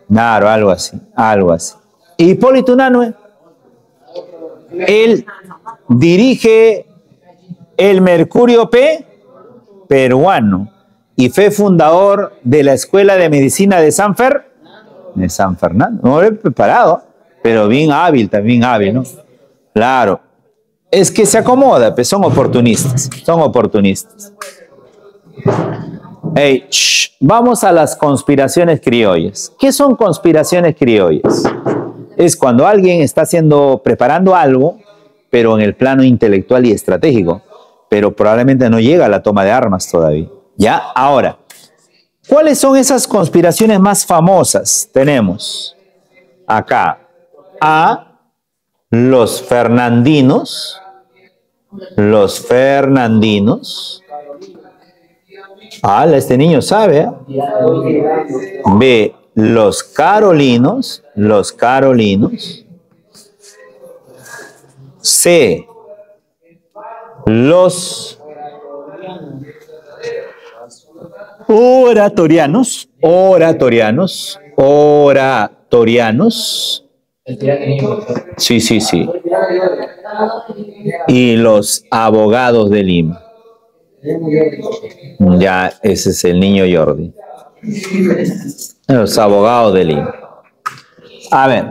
Claro, algo así. Hipólito Unanue, él dirige el Mercurio peruano y fue fundador de la Escuela de Medicina de San Fernando. No lo he preparado, pero bien hábil, ¿no? Claro. Es que se acomoda, pues son oportunistas. Vamos a las conspiraciones criollas. ¿Qué son conspiraciones criollas? Es cuando alguien está preparando algo, pero en el plano intelectual y estratégico, pero probablemente no llega a la toma de armas todavía. ¿Ya? Ahora, ¿cuáles son esas conspiraciones más famosas? Tenemos acá a los fernandinos. Este niño sabe, ¿eh? B, Los carolinos. C, los oratorianos. Sí. Y los abogados de Lima. Ya, ese es el niño Jordi. Los abogados de Lima. A ver,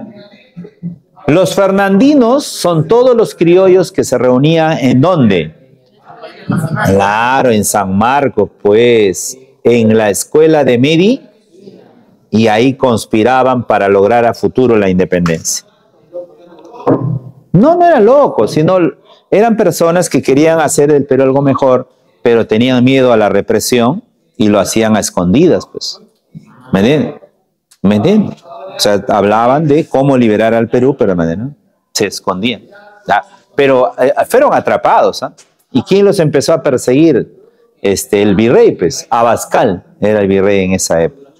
los fernandinos son todos los criollos que se reunían ¿en dónde? Claro, en San Marcos, pues, en la escuela de Medi, y ahí conspiraban para lograr a futuro la independencia. No eran locos, sino eran personas que querían hacer del Perú algo mejor, pero tenían miedo a la represión y lo hacían a escondidas, pues. ¿Me entienden? O sea, hablaban de cómo liberar al Perú, pero ¿no? Se escondían. Pero fueron atrapados. ¿Y quién los empezó a perseguir? El virrey, pues, Abascal era el virrey en esa época.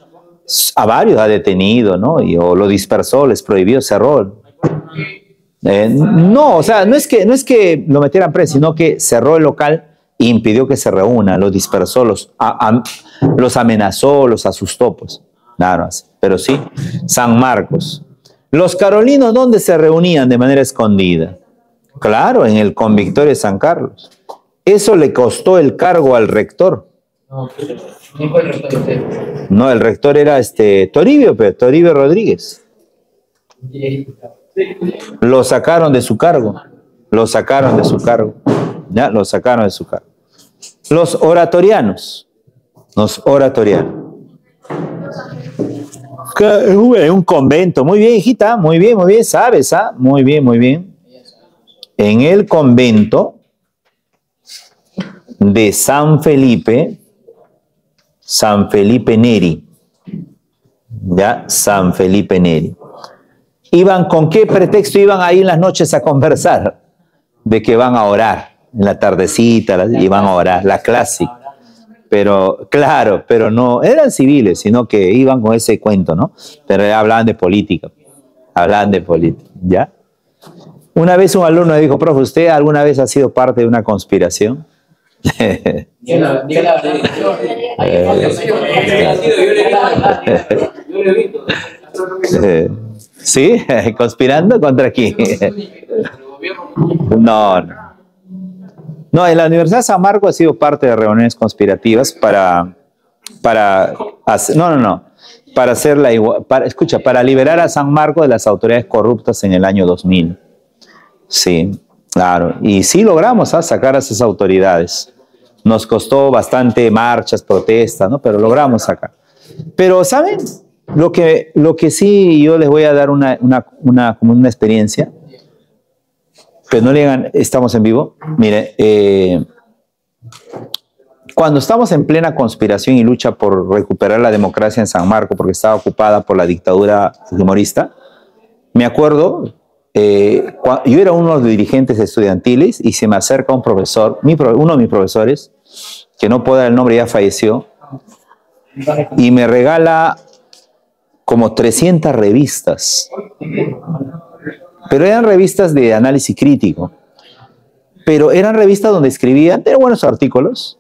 A varios ha detenido, ¿no? O lo dispersó, les prohibió, cerró. No, o sea, no es que lo metieran preso, sino que cerró el local e impidió que se reúnan, los dispersó, los amenazó, los asustó, pues. Claro, pero sí, San Marcos. Los carolinos, ¿dónde se reunían de manera escondida? Claro, en el convictorio de San Carlos. Eso le costó el cargo al rector. No, el rector era Toribio Rodríguez. Lo sacaron de su cargo. Ya, lo sacaron de su cargo. Los oratorianos. En un convento. Muy bien, hijita. Muy bien, sabes, Muy bien. En el convento de San Felipe Neri. Ya, San Felipe Neri. ¿Con qué pretexto iban ahí en las noches a conversar? De que van a orar, en la tardecita, iban a orar, la clásica. Pero, claro, pero no, eran civiles, sino que iban con ese cuento, ¿no? Pero hablaban de política, ¿ya? Una vez un alumno dijo, profe, ¿usted alguna vez ha sido parte de una conspiración? ¿Sí? ¿Conspirando contra quién? No, en la Universidad de San Marcos ha sido parte de reuniones conspirativas para liberar a San Marcos de las autoridades corruptas en el año 2000. Sí, claro. Y sí logramos sacar a esas autoridades. Nos costó bastante marchas, protestas, ¿no? Pero logramos sacar. Pero, ¿saben? Lo que sí yo les voy a dar como una experiencia. Pero no le digan, estamos en vivo. Mire, cuando estamos en plena conspiración y lucha por recuperar la democracia en San Marcos, porque estaba ocupada por la dictadura fujimorista, me acuerdo, yo era uno de los dirigentes estudiantiles y se me acerca un profesor, uno de mis profesores, que no puedo dar el nombre, ya falleció, y me regala como 300 revistas. Pero eran revistas de análisis crítico. Pero eran revistas donde escribían, eran buenos artículos,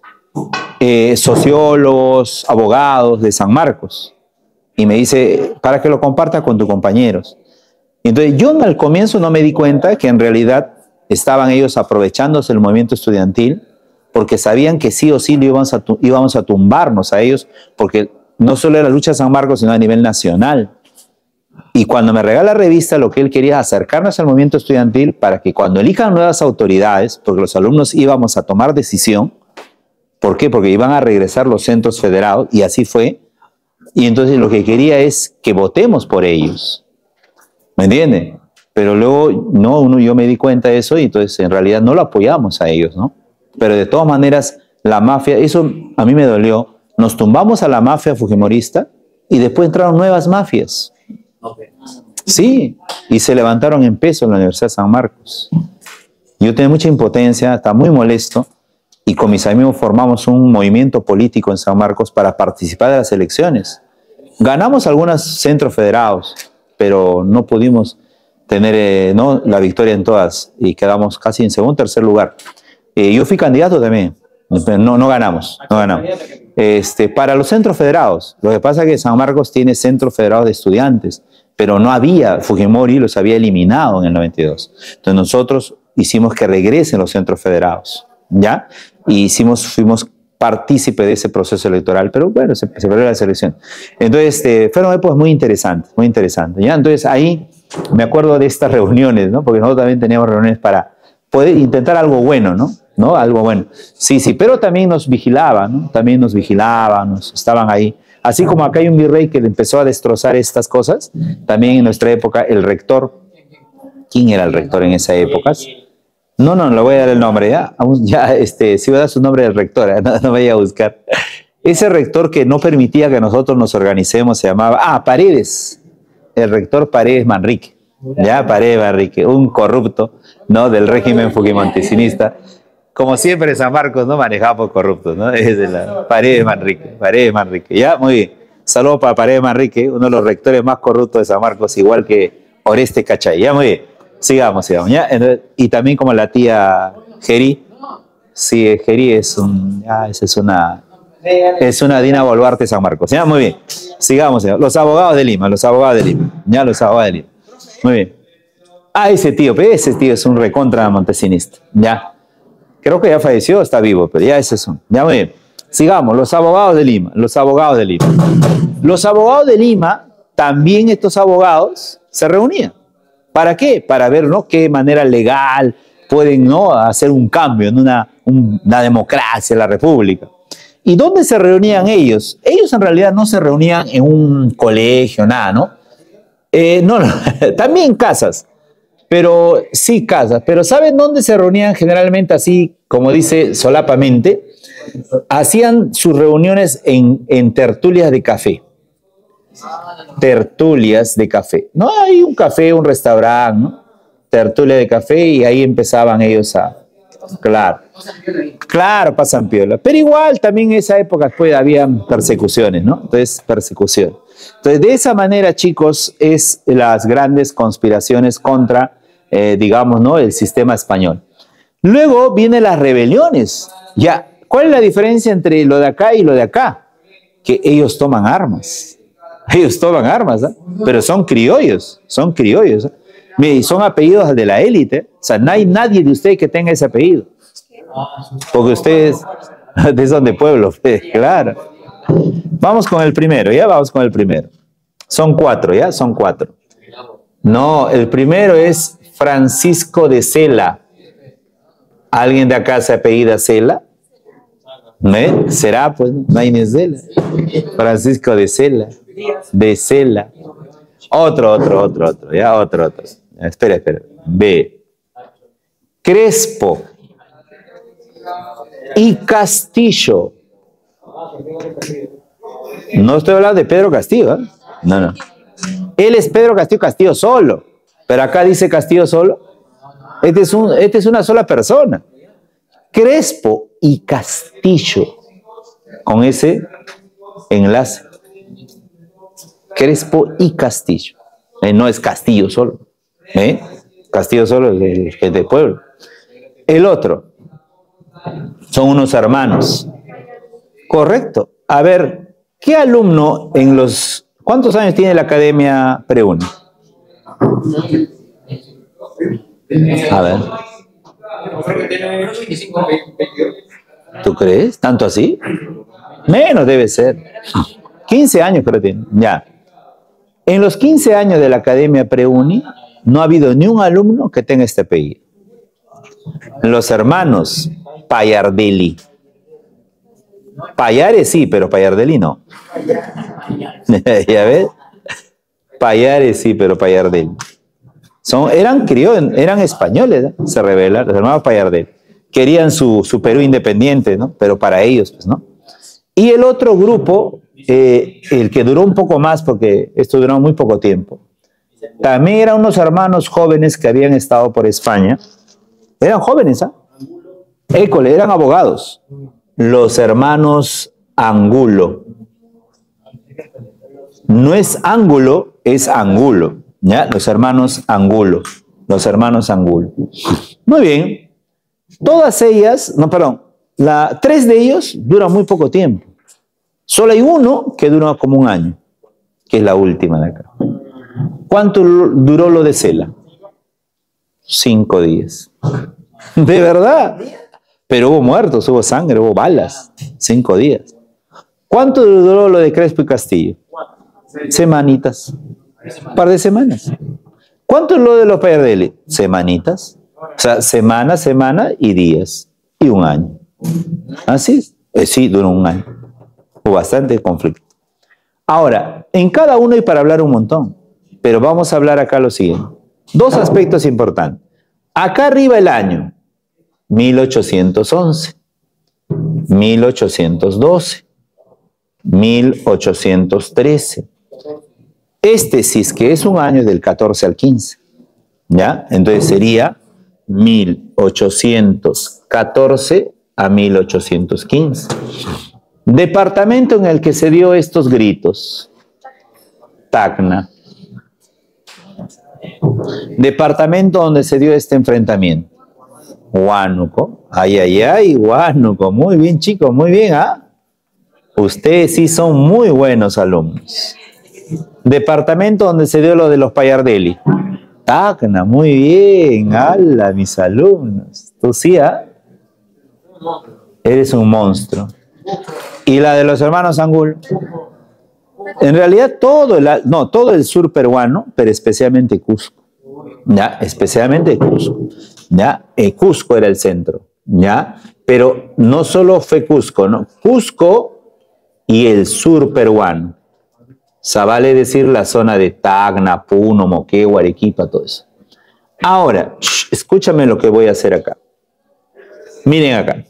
sociólogos, abogados de San Marcos. Y me dice, para que lo compartas con tus compañeros. Entonces yo al comienzo no me di cuenta que en realidad estaban ellos aprovechándose del movimiento estudiantil, porque sabían que sí o sí íbamos a tumbarnos a ellos, porque no solo era la lucha de San Marcos, sino a nivel nacional. Y cuando me regala la revista, lo que él quería es acercarnos al movimiento estudiantil para que cuando elijan nuevas autoridades, porque los alumnos íbamos a tomar decisión, ¿por qué? Porque iban a regresar los centros federados, y así fue. Y entonces lo que quería es que votemos por ellos. ¿Me entiende? Pero luego, yo me di cuenta de eso y entonces en realidad no lo apoyamos a ellos, ¿no? Pero de todas maneras, la mafia, eso a mí me dolió. Nos tumbamos a la mafia fujimorista y después entraron nuevas mafias. Sí, y se levantaron en peso en la Universidad de San Marcos. Yo tenía mucha impotencia, estaba muy molesto, y con mis amigos formamos un movimiento político en San Marcos para participar de las elecciones. Ganamos algunos centros federados, pero no pudimos tener ¿no? la victoria en todas y quedamos casi en segundo, tercer lugar. Yo fui candidato también, no ganamos, no ganamos. Para los centros federados, lo que pasa es que San Marcos tiene centros federados de estudiantes, pero no había, Fujimori los había eliminado en el 92. Entonces nosotros hicimos que regresen los centros federados, ¿ya? Y fuimos partícipe de ese proceso electoral, pero bueno, se perdió la selección. Entonces, fueron épocas muy interesantes, ¿ya? Entonces ahí me acuerdo de estas reuniones, ¿no? Porque nosotros también teníamos reuniones para poder intentar algo bueno, ¿no? Algo bueno. Sí, pero también nos vigilaban, ¿no? También nos vigilaban, estaban ahí. Así como acá hay un virrey que empezó a destrozar estas cosas, también en nuestra época el rector, ¿quién era el rector en esa época? No, le voy a dar el nombre, ¿ya? Sí voy a dar su nombre del rector, no voy a buscar. Ese rector que no permitía que nosotros nos organicemos se llamaba, Paredes, el rector Paredes Manrique, ¿ya? Paredes Manrique, un corrupto, ¿no? Del régimen fujimontesinista. Como siempre San Marcos, ¿no? Manejado por corruptos, ¿no? Es de la Paredes Manrique, ¿ya? Muy bien. Saludos para Paredes Manrique, uno de los rectores más corruptos de San Marcos, igual que Oreste Cachay, ¿ya? Muy bien. Sigamos, ¿ya? Entonces, y también como la tía Geri, sí, Geri es una Dina Boluarte San Marcos, ¿ya? Muy bien. Sigamos, ¿ya? Los abogados de Lima, ¿ya? Los abogados de Lima. Muy bien. Ese tío es un recontra montesinista, ¿ya? Creo que ya falleció, está vivo, pero ya ese es un. Ya muy bien. Sigamos, los abogados de Lima. Los abogados de Lima, también estos abogados se reunían. ¿Para qué? Para ver, ¿no? Qué manera legal pueden, ¿no? Hacer un cambio en una democracia, la república. ¿Y dónde se reunían ellos? Ellos en realidad no se reunían en un colegio, nada, ¿no? No, también casas. Pero sí, casas. Pero ¿saben dónde se reunían generalmente así, como dice solapamente? Hacían sus reuniones en tertulias de café. Tertulias de café. No hay un café, un restaurante, ¿no? Tertulia de café y ahí empezaban ellos a... Claro, pasan piola. Pero igual también en esa época pues había persecuciones, ¿no? Entonces, persecución. Entonces, de esa manera, chicos, es las grandes conspiraciones contra, digamos, ¿no? El sistema español. Luego vienen las rebeliones. Ya, ¿cuál es la diferencia entre lo de acá y lo de acá? Que ellos toman armas. Ellos toman armas, ¿eh? Pero son criollos, ¿eh? Y son apellidos de la élite. O sea, no hay nadie de ustedes que tenga ese apellido. Porque ustedes son de pueblo, claro. Vamos con el primero, ¿ya? Vamos con el primero. Son 4, ¿ya? Son 4. No, el primero es Francisco de Cela. ¿Alguien de acá se apellida Cela? ¿Eh? ¿Será? Pues no hay ni Cela. Francisco de Cela. De Cela. Otro. ¿Ya? Otro. Espera. B. Crespo y Castillo. No estoy hablando de Pedro Castillo, ¿eh? No. Él es Pedro Castillo solo. Pero acá dice Castillo solo. Este es una sola persona. Crespo y Castillo. Con ese enlace. Crespo y Castillo. No es Castillo solo. Castillo solo es el del pueblo. El otro. Son unos hermanos. Correcto. A ver, ¿qué alumno en los... ¿Cuántos años tiene la Academia Preuni? A ver. ¿Tú crees? ¿Tanto así? Menos debe ser. 15 años creo que tiene. Ya. En los 15 años de la Academia Preuni no ha habido ni un alumno que tenga este apellido. Los hermanos Payardelli. Payares sí, pero Payardelli no. ¿Ya ves? Payares sí, pero Payardelli. Eran españoles, ¿eh? Se rebelaron, los hermanos Payardelli. Querían su Perú independiente, ¿no? Pero para ellos, pues, ¿no? Y el otro grupo, el que duró un poco más, porque esto duró muy poco tiempo, también eran unos hermanos jóvenes que habían estado por España. Eran jóvenes, ¿ah? École, eran abogados. Los hermanos Angulo. No es ángulo, es angulo. ¿Ya? Los hermanos Angulo. Los hermanos Angulo. Muy bien. Todas ellas, no, perdón, tres de ellos duran muy poco tiempo. Solo hay uno que dura como un año, que es la última de acá. ¿Cuánto duró lo de Sela? 5 días. ¿De verdad? Pero hubo muertos, hubo sangre, hubo balas. 5 días. ¿Cuánto duró lo de Crespo y Castillo? Semanitas. Un par de semanas. ¿Cuánto es lo de los Payardeli? Semanitas. O sea, semana y días. Y un año. ¿Así es? Sí, duró un año. Hubo bastante conflicto. Ahora, en cada uno hay para hablar un montón. Pero vamos a hablar acá lo siguiente. 2 aspectos importantes. Acá arriba el año. 1811. 1812. 1813. Este, si es que es un año, del 14 al 15. ¿Ya? Entonces sería 1814 a 1815. Departamento en el que se dio estos gritos. Tacna. Departamento donde se dio este enfrentamiento. Huánuco. Ay, ay, ay, Huánuco. Muy bien, chicos, muy bien, ¿ah? Ustedes sí son muy buenos alumnos. Departamento donde se dio lo de los Payardeli. Tacna, muy bien. ¡Hala, mis alumnos! Tú sí, ¿ah? Eres un monstruo. ¿Y la de los hermanos Angul? En realidad todo el sur peruano, pero especialmente Cusco. ¿Ya? Especialmente Cusco. ¿Ya? Cusco era el centro. ¿Ya? Pero no solo fue Cusco, ¿no? Cusco y el sur peruano. O sea, vale decir la zona de Tacna, Puno, Moquegua, Arequipa, todo eso. Ahora, escúchame lo que voy a hacer acá. Miren acá.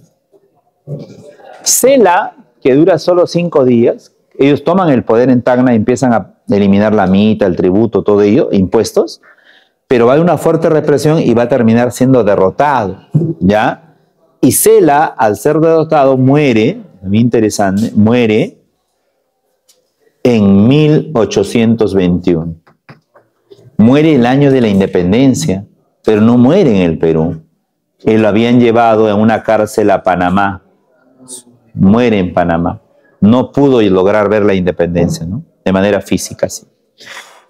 Sela, que dura solo 5 días, ellos toman el poder en Tacna y empiezan a eliminar la mita, el tributo, todo ello, impuestos, pero va a haber una fuerte represión y va a terminar siendo derrotado, ¿ya? Y Sela, al ser derrotado, muere, muy interesante, muere en 1821. Muere el año de la independencia, pero no muere en el Perú. Lo habían llevado en una cárcel a Panamá. Muere en Panamá. No pudo lograr ver la independencia, ¿no? De manera física, sí.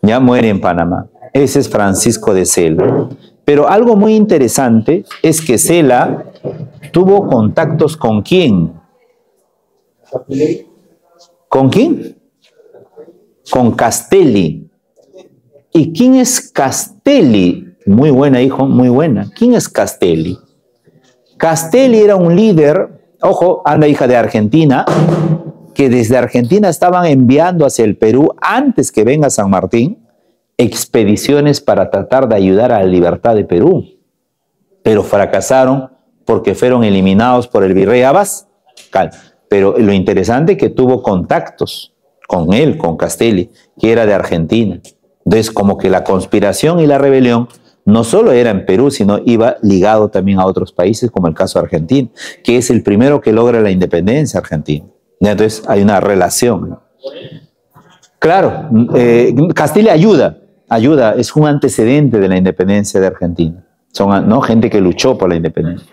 Ya muere en Panamá. Ese es Francisco de Sela. Pero algo muy interesante es que Sela tuvo contactos con ¿quién? ¿Con quién? Con Castelli. ¿Y quién es Castelli? Muy buena, hijo, muy buena. ¿Quién es Castelli? Castelli era un líder, ojo, anda hija de Argentina, que desde Argentina estaban enviando hacia el Perú, antes que venga San Martín, expediciones para tratar de ayudar a la libertad de Perú. Pero fracasaron porque fueron eliminados por el virrey Abascal. Pero lo interesante es que tuvo contactos con él, con Castelli, que era de Argentina. Entonces, como que la conspiración y la rebelión no solo era en Perú, sino iba ligado también a otros países, como el caso de Argentina, que es el primero que logra la independencia argentina. Entonces, hay una relación. Claro, Castelli ayuda, es un antecedente de la independencia de Argentina. Son, ¿no?, gente que luchó por la independencia.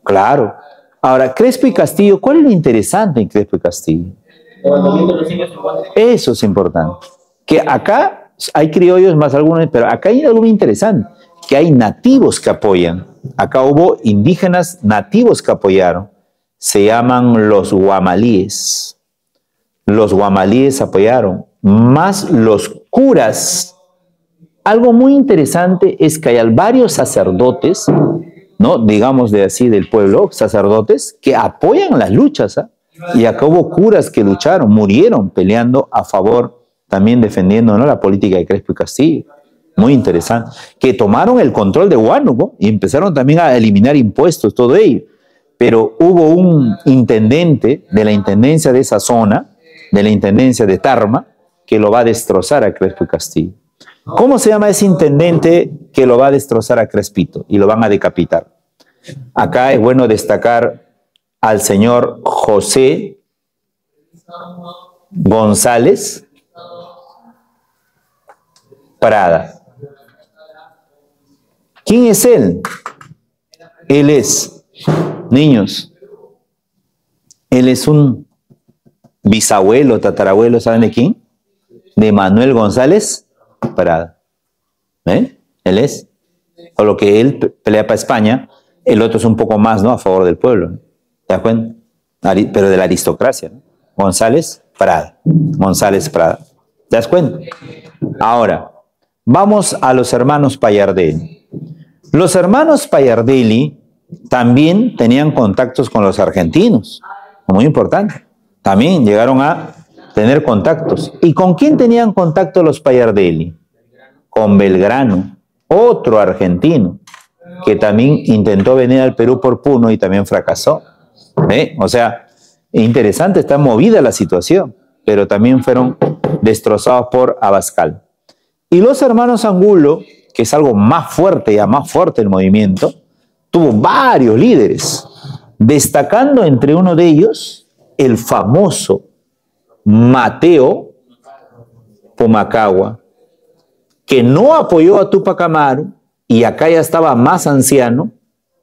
Claro. Ahora, Crespo y Castillo, ¿cuál es lo interesante en Crespo y Castillo? Eso es importante. Que acá hay criollos más algunos, pero acá hay algo interesante, que hay nativos que apoyan. Acá hubo indígenas nativos que apoyaron. Se llaman los guamalíes. Los guamalíes apoyaron, más los curas. Algo muy interesante es que hay varios sacerdotes, ¿no?, digamos de así del pueblo, sacerdotes que apoyan las luchas, ¿eh? Y acá hubo curas que lucharon, murieron peleando a favor, también defendiendo, ¿no?, la política de Crespo y Castillo. Muy interesante. Que tomaron el control de Huánuco y empezaron también a eliminar impuestos, todo ello. Pero hubo un intendente de la intendencia de esa zona, de la intendencia de Tarma, que lo va a destrozar a Crespo y Castillo. ¿Cómo se llama ese intendente que lo va a destrozar a Crespito y lo van a decapitar? Acá es bueno destacar al señor José González Prada. ¿Quién es él? Él es, niños, él es un bisabuelo, tatarabuelo, ¿saben de quién? De Manuel González Prada. ¿Ven? Él es. O lo que él pelea para España, el otro es un poco más, ¿no? A favor del pueblo, ¿no? ¿Te das cuenta? Pero de la aristocracia, ¿no? González Prada. González Prada. ¿Te das cuenta? Ahora, vamos a los hermanos Pallardelli. Los hermanos Pallardelli también tenían contactos con los argentinos. Muy importante. También llegaron a tener contactos. ¿Y con quién tenían contacto los Pallardelli? Con Belgrano, otro argentino, que también intentó venir al Perú por Puno y también fracasó. O sea, interesante, está movida la situación, pero también fueron destrozados por Abascal. Y los hermanos Angulo, que es algo más fuerte, ya más fuerte el movimiento, tuvo varios líderes, destacando entre uno de ellos el famoso Mateo Pumacahua, que no apoyó a Túpac Amaru y acá ya estaba más anciano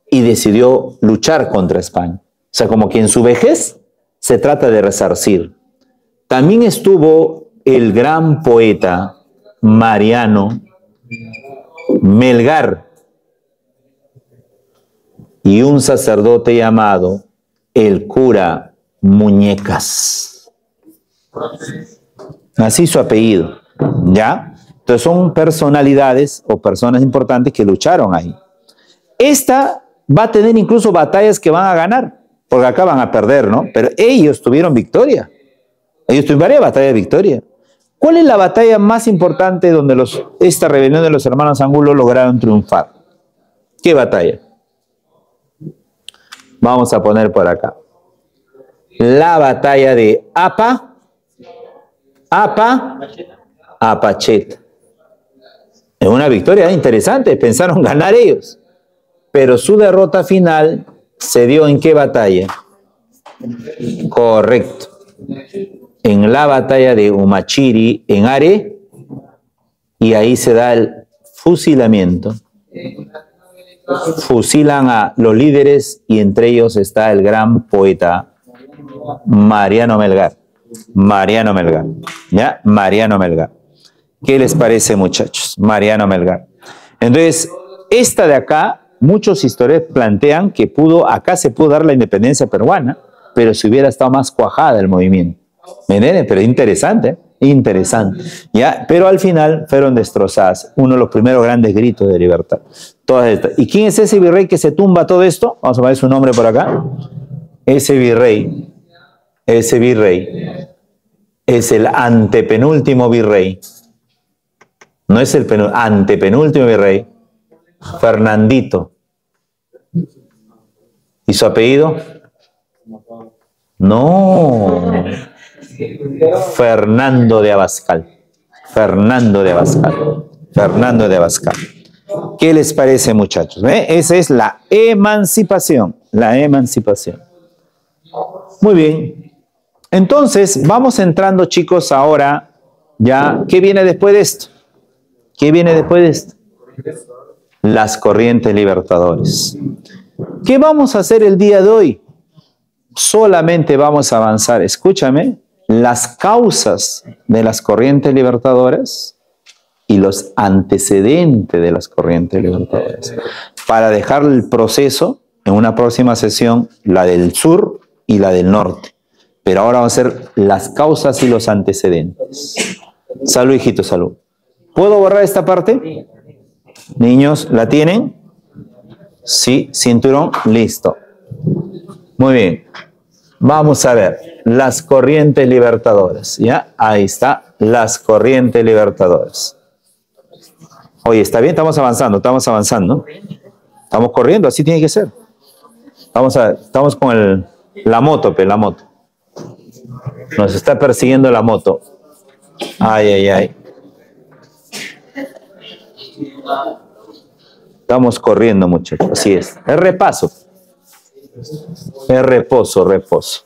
y decidió luchar contra España. O sea, como que en su vejez se trata de resarcir. También estuvo el gran poeta Mariano Melgar y un sacerdote llamado el cura Muñecas. Así su apellido, ¿ya? Entonces son personalidades o personas importantes que lucharon ahí. Esta va a tener incluso batallas que van a ganar, porque acá van a perder, ¿no? Pero ellos tuvieron victoria. Ellos tuvieron varias batallas de victoria. ¿Cuál es la batalla más importante donde esta rebelión de los hermanos Angulo lograron triunfar? ¿Qué batalla? Vamos a poner por acá. La batalla de Apacheta. Es una victoria interesante, pensaron ganar ellos. Pero su derrota final se dio ¿en qué batalla? Correcto. En la batalla de Humachiri, en Are, y ahí se da el fusilamiento. Fusilan a los líderes y entre ellos está el gran poeta Mariano Melgar. Mariano Melgar. ¿Ya? Mariano Melgar. ¿Qué les parece, muchachos? Mariano Melgar. Entonces, esta de acá, muchos historiadores plantean que acá se pudo dar la independencia peruana, pero si hubiera estado más cuajada el movimiento. ¿Me entienden? Pero interesante, interesante. ¿Ya? Pero al final fueron destrozadas. Uno de los primeros grandes gritos de libertad. Todas estas. ¿Y quién es ese virrey que se tumba todo esto? Vamos a poner su nombre por acá. Ese virrey es el antepenúltimo virrey. No es el antepenúltimo virrey. Fernandito. ¿Y su apellido? No. Fernando de Abascal. Fernando de Abascal. Fernando de Abascal. ¿Qué les parece, muchachos? Esa es la emancipación. La emancipación. Muy bien. Entonces, vamos entrando, chicos, ahora ya. ¿Qué viene después de esto? ¿Qué viene después de esto? Las corrientes libertadores. ¿Qué vamos a hacer el día de hoy? Solamente vamos a avanzar, escúchame, las causas de las corrientes libertadoras y los antecedentes de las corrientes libertadoras. Para dejar el proceso en una próxima sesión, la del sur y la del norte. Pero ahora vamos a hacer las causas y los antecedentes. Salud, hijito, salud. ¿Puedo borrar esta parte? Niños, ¿la tienen? Sí, cinturón, listo. Muy bien. Vamos a ver, las corrientes libertadoras, ¿ya? Ahí está, las corrientes libertadoras. Oye, ¿está bien? Estamos avanzando, estamos avanzando. Estamos corriendo, así tiene que ser. Vamos a ver, estamos con la moto, la moto. Nos está persiguiendo la moto. Ay, ay, ay. Estamos corriendo, muchachos, así es. Es repaso. Es reposo, reposo.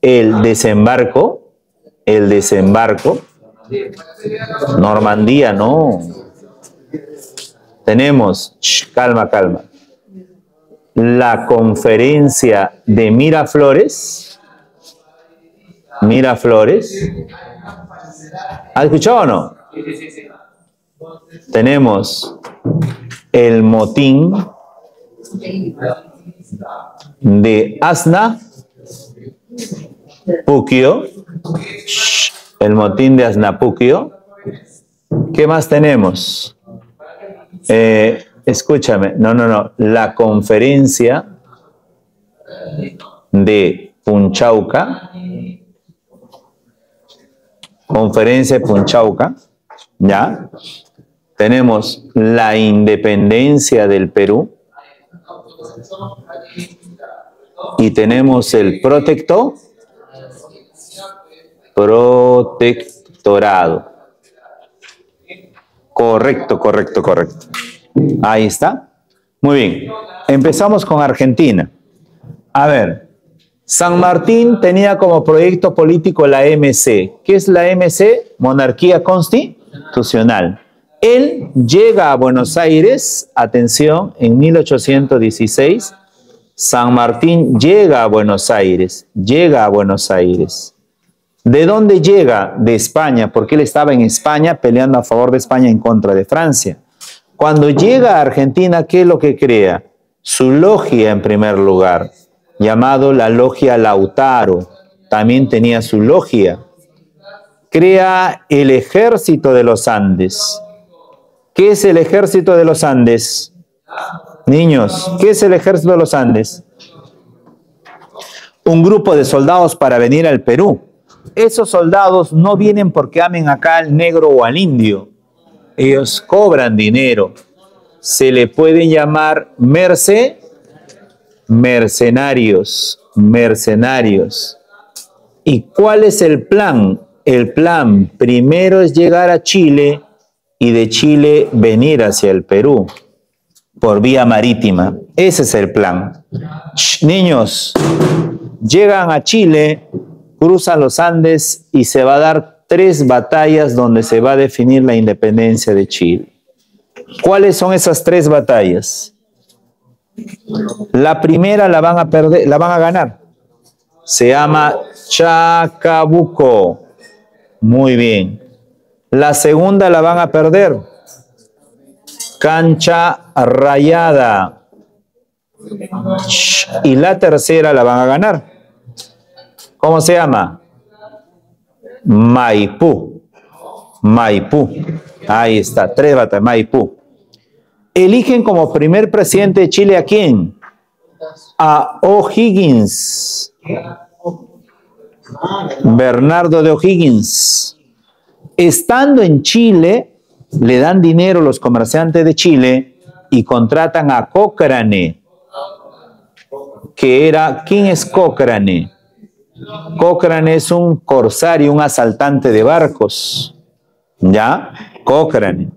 el desembarco, Normandía, no. Tenemos, calma, la conferencia de Miraflores. ¿Has escuchado o no? Tenemos el motín de Asnapuquio. El motín de Asnapuquio. ¿Qué más tenemos? Escúchame, no. La conferencia de Punchauca. ¿Ya? Tenemos la independencia del Perú. Y tenemos el protectorado. Correcto. Ahí está. Muy bien. Empezamos con Argentina. A ver, San Martín tenía como proyecto político la MC. ¿Qué es la MC? Monarquía Constitucional. Él llega a Buenos Aires, atención, en 1816. San Martín llega a Buenos Aires. ¿De dónde llega? De España, porque él estaba en España peleando a favor de España en contra de Francia. Cuando llega a Argentina, ¿qué es lo que crea? Su logia en primer lugar, llamado la Logia Lautaro. También tenía su logia. Crea el Ejército de los Andes. ¿Qué es el Ejército de los Andes? Niños, ¿qué es el Ejército de los Andes? Un grupo de soldados para venir al Perú. Esos soldados no vienen porque amen acá al negro o al indio. Ellos cobran dinero. Se le pueden llamar mercenarios. ¿Y cuál es el plan? El plan primero es llegar a Chile y de Chile venir hacia el Perú por vía marítima. Ese es el plan. Niños, llegan a Chile, cruzan los Andes y se va a dar 3 batallas donde se va a definir la independencia de Chile. ¿Cuáles son esas 3 batallas? La primera la van a perder, la van a ganar. Se llama Chacabuco. Muy bien. La segunda la van a perder. Cancha Rayada. Y la tercera la van a ganar. ¿Cómo se llama? Maipú. Ahí está, 3 batallas. Maipú. Eligen como primer presidente de Chile ¿a quién? A O'Higgins. Bernardo de O'Higgins. Estando en Chile, le dan dinero los comerciantes de Chile y contratan a Cochrane, que era, ¿quién es Cochrane? Cochrane es un corsario, un asaltante de barcos, ¿ya? Cochrane,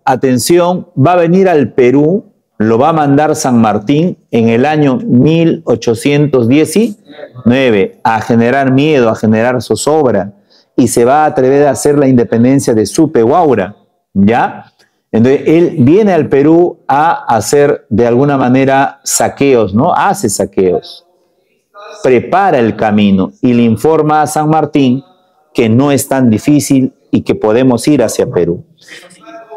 atención, va a venir al Perú, lo va a mandar San Martín en el año 1819 a generar miedo, a generar zozobra, y se va a atrever a hacer la independencia de Supe-Guaura, ¿ya? Entonces, él viene al Perú a hacer, de alguna manera, saqueos, ¿no? Hace saqueos, prepara el camino y le informa a San Martín que no es tan difícil y que podemos ir hacia Perú.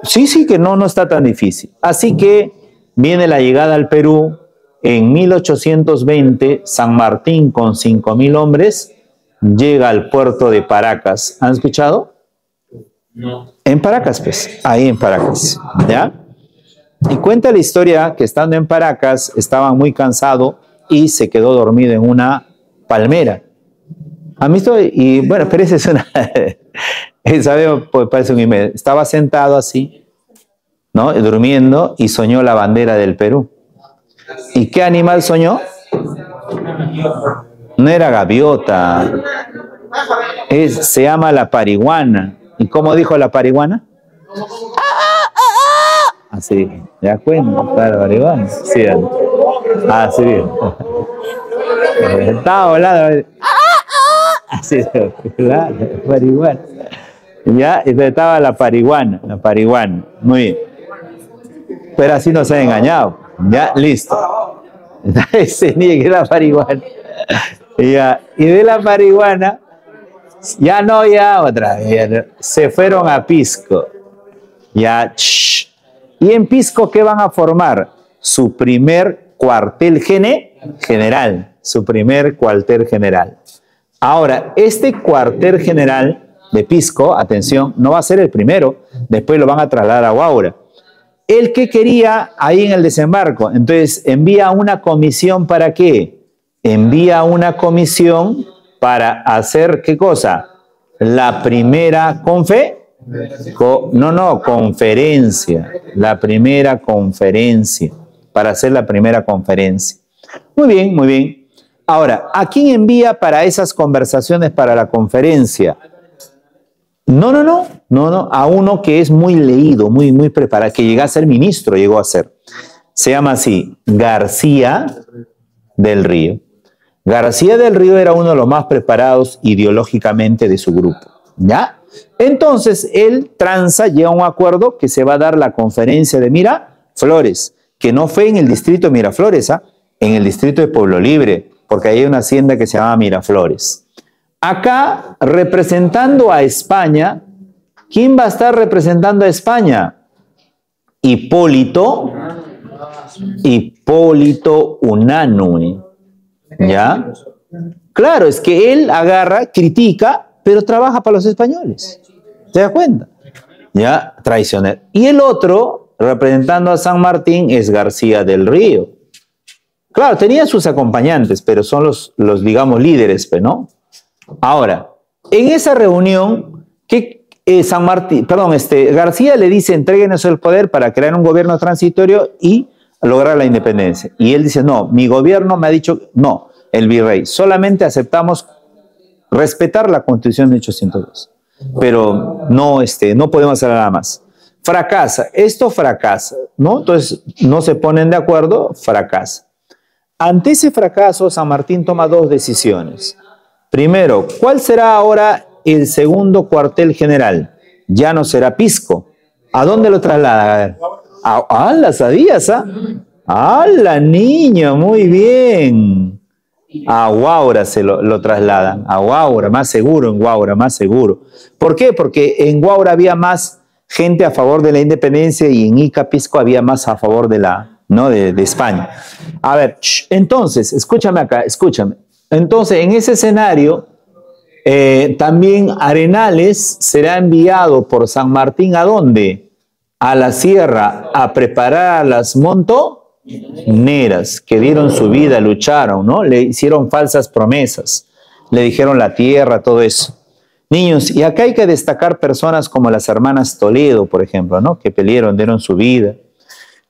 Sí, que no está tan difícil. Así que viene la llegada al Perú. En 1820, San Martín con 5.000 hombres llega al puerto de Paracas. ¿Han escuchado? No. En Paracas, pues. Ahí en Paracas. ¿Ya? Y cuenta la historia que estando en Paracas, estaba muy cansado y se quedó dormido en una palmera. ¿Han visto? Y bueno, pero esa es una... esa veo, pues parece un email. Estaba sentado así, ¿no? Durmiendo y soñó la bandera del Perú. ¿Y qué animal soñó? No era gaviota. Se llama la pariguana. ¿Y cómo dijo la pariguana? Así, ¿te das cuenta? La pariguana. Sí, así bien. Estaba volando. Así, claro, parihuana. Ya, estaba la parihuana, muy bien. Pero así nos han engañado. Ya, listo. Se niega que la parihuana. Ya, y de la parihuana, ya otra vez, se fueron a Pisco. Ya, y en Pisco, ¿qué van a formar? Su primer cuartel general. Su primer cuartel general. Ahora, este cuartel general de Pisco, atención, no va a ser el primero, después lo van a trasladar a Huaura. El que quería ahí en el desembarco, entonces envía una comisión ¿para qué? Envía una comisión para hacer ¿qué cosa? La primera conferencia, la primera conferencia, para hacer la primera conferencia. Muy bien, muy bien. Ahora, ¿a quién envía para esas conversaciones para la conferencia? No, a uno que es muy leído, muy preparado, que llegó a ser ministro, Se llama así, García del Río. García del Río era uno de los más preparados ideológicamente de su grupo, ¿ya? Entonces, él llega a un acuerdo que se va a dar la conferencia de Miraflores, que no fue en el distrito de Miraflores, en el distrito de Pueblo Libre, porque ahí hay una hacienda que se llama Miraflores. Acá, representando a España, ¿quién va a estar representando a España? Hipólito Unanue, ¿ya? Claro, es que él critica, pero trabaja para los españoles. ¿Se da cuenta? ¿Ya? Traicionero. Y el otro, representando a San Martín, es García del Río. Claro, tenía sus acompañantes, pero son los digamos, líderes, ¿no? Ahora, en esa reunión, García le dice, entréguenos el poder para crear un gobierno transitorio y lograr la independencia. Y él dice, no, mi gobierno me ha dicho, no, el virrey, solamente aceptamos respetar la Constitución de 1802, pero no podemos hacer nada más. Esto fracasa, ¿no? Entonces, no se ponen de acuerdo, fracasa. Ante ese fracaso, San Martín toma dos decisiones. Primero, ¿cuál será ahora el segundo cuartel general? Ya no será Pisco. ¿A dónde lo traslada? A ver. ¿La sabías? ¡Ah, la niña! Muy bien. A Huaura se lo trasladan. A Huaura, más seguro en Huaura, más seguro. ¿Por qué? Porque en Huaura había más gente a favor de la independencia y en Ica, Pisco había más a favor de España. A ver, entonces, escúchame acá, escúchame. Entonces, en ese escenario, también Arenales será enviado por San Martín, ¿a dónde? A la sierra, a preparar a las montoneras que dieron su vida, lucharon, ¿no? Le hicieron falsas promesas, le dijeron la tierra, todo eso. Niños, y acá hay que destacar personas como las hermanas Toledo, por ejemplo, ¿no? Que pelearon, dieron su vida.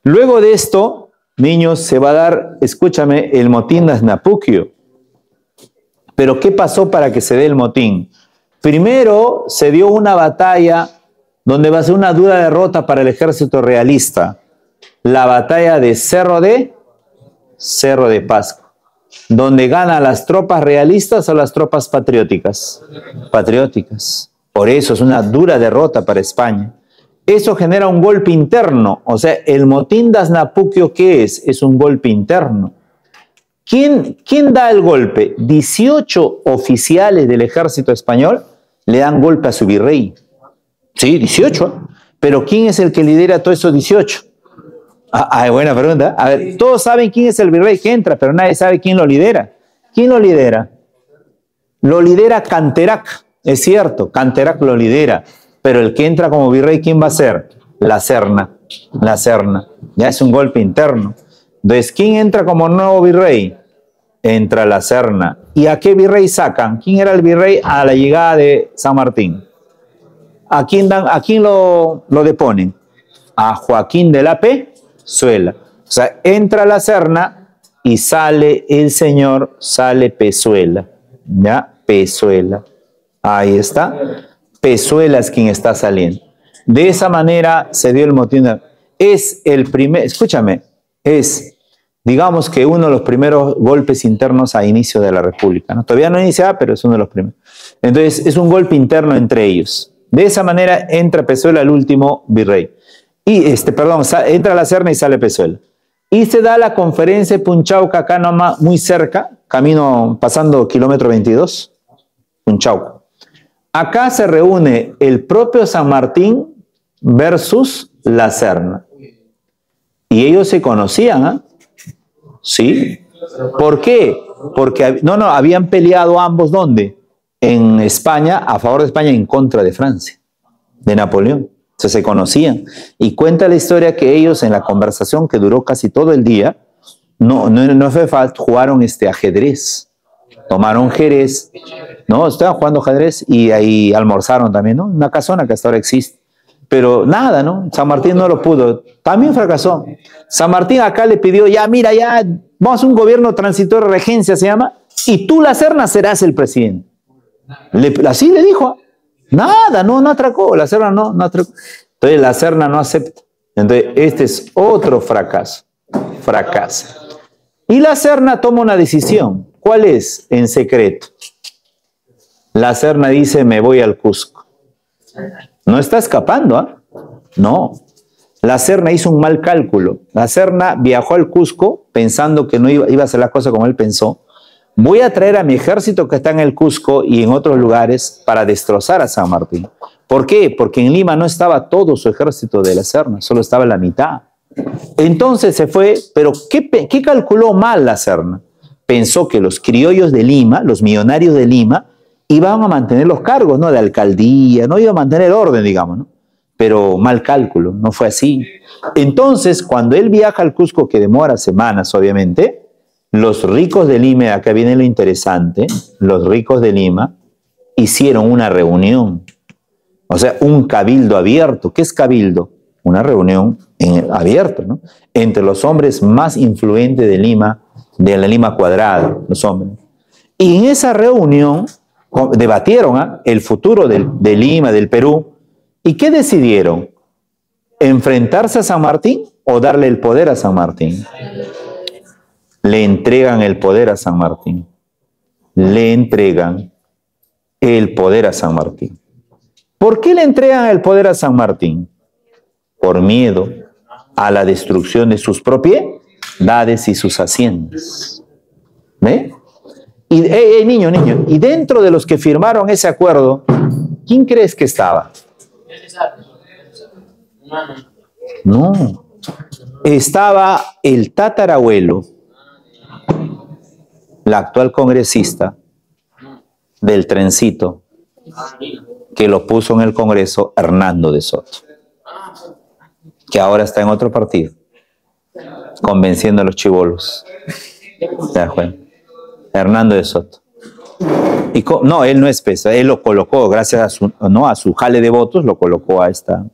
Luego de esto, niños, se va a dar, escúchame, el motín de Asnapuquio. Pero ¿qué pasó para que se dé el motín? Primero se dio una batalla donde va a ser una dura derrota para el ejército realista. La batalla de Cerro de Pasco, donde ganan las tropas realistas o las tropas patrióticas. Patrióticas. Por eso es una dura derrota para España. Eso genera un golpe interno. O sea, el motín de Asnapuquio, ¿qué es? Es un golpe interno. ¿Quién da el golpe? 18 oficiales del ejército español le dan golpe a su virrey. Sí, 18. Pero ¿quién es el que lidera todos esos 18? Buena pregunta. A ver, todos saben quién es el virrey que entra, pero nadie sabe quién lo lidera. ¿Quién lo lidera? Lo lidera Canterac. Es cierto, Canterac lo lidera. Pero el que entra como virrey, ¿quién va a ser? La Serna. La Serna. Ya es un golpe interno. Entonces, ¿quién entra como nuevo virrey? Entra la Serna. ¿Y a qué virrey sacan? ¿Quién era el virrey a la llegada de San Martín? ¿A quién lo deponen? A Joaquín de la Pezuela. O sea, entra la Serna y sale el señor, sale Pezuela. ¿Ya? Pezuela. Ahí está. Pezuela es quien está saliendo. De esa manera se dio el motín. Es el primer, escúchame, es digamos que uno de los primeros golpes internos a inicio de la República, ¿no? Todavía no iniciaba, pero es uno de los primeros. Entonces, es un golpe interno entre ellos. De esa manera entra Pezuela, el último virrey. Y, entra la Serna y sale Pezuela. Y se da la conferencia de Punchauca, acá nomás, muy cerca, camino pasando kilómetro 22, Punchauca. Acá se reúne el propio San Martín versus la Serna. Y ellos se conocían, ¿eh? ¿Sí? ¿Por qué? Porque habían peleado ambos, ¿dónde? En España, a favor de España, en contra de Francia, de Napoleón. Entonces se conocían. Y cuenta la historia que ellos, en la conversación que duró casi todo el día, no fue falta, jugaron ajedrez. Tomaron Jerez, ¿no? Estaban jugando ajedrez y ahí almorzaron también, ¿no? Una casona que hasta ahora existe. Pero nada, ¿no? San Martín no lo pudo. También fracasó. San Martín acá le pidió, ya, mira, ya, vamos a un gobierno transitorio, regencia se llama, y tú, la Serna, serás el presidente. Así le dijo. Nada, no atracó. La Serna no atracó. Entonces la Serna no acepta. Entonces este es otro fracaso. Fracasa. Y la Serna toma una decisión. ¿Cuál es? En secreto. La Serna dice, me voy al Cusco. No está escapando, ¿ah? No. La Serna hizo un mal cálculo. La Serna viajó al Cusco pensando que no iba a hacer las cosas como él pensó. Voy a traer a mi ejército que está en el Cusco y en otros lugares para destrozar a San Martín. ¿Por qué? Porque en Lima no estaba todo su ejército de la Serna, solo estaba la mitad. Entonces se fue, pero ¿qué calculó mal la Serna? Pensó que los criollos de Lima, los millonarios de Lima, iban a mantener los cargos, ¿no? De alcaldía, no iban a mantener el orden, digamos, ¿no? Pero mal cálculo, no fue así. Entonces, cuando él viaja al Cusco, que demora semanas, obviamente, los ricos de Lima, acá viene lo interesante, los ricos de Lima hicieron una reunión, o sea, un cabildo abierto. ¿Qué es cabildo? Una reunión abierta, ¿no? Entre los hombres más influyentes de Lima, de la Lima cuadrada, los hombres. Y en esa reunión debatieron el futuro de Lima, del Perú. ¿Y qué decidieron? ¿Enfrentarse a San Martín o darle el poder a San Martín? Le entregan el poder a San Martín. Le entregan el poder a San Martín. ¿Por qué le entregan el poder a San Martín? Por miedo a la destrucción de sus propiedades y sus haciendas. ¿Ve? Y niño, y dentro de los que firmaron ese acuerdo, ¿quién crees que estaba? No. Estaba el tatarabuelo, la actual congresista del trencito, que lo puso en el Congreso, Hernando de Soto, que ahora está en otro partido, convenciendo a los chibolos. ¿Te das cuenta? Hernando de Soto. No, él no es peso, él lo colocó, gracias a su jale de votos, lo colocó a esta,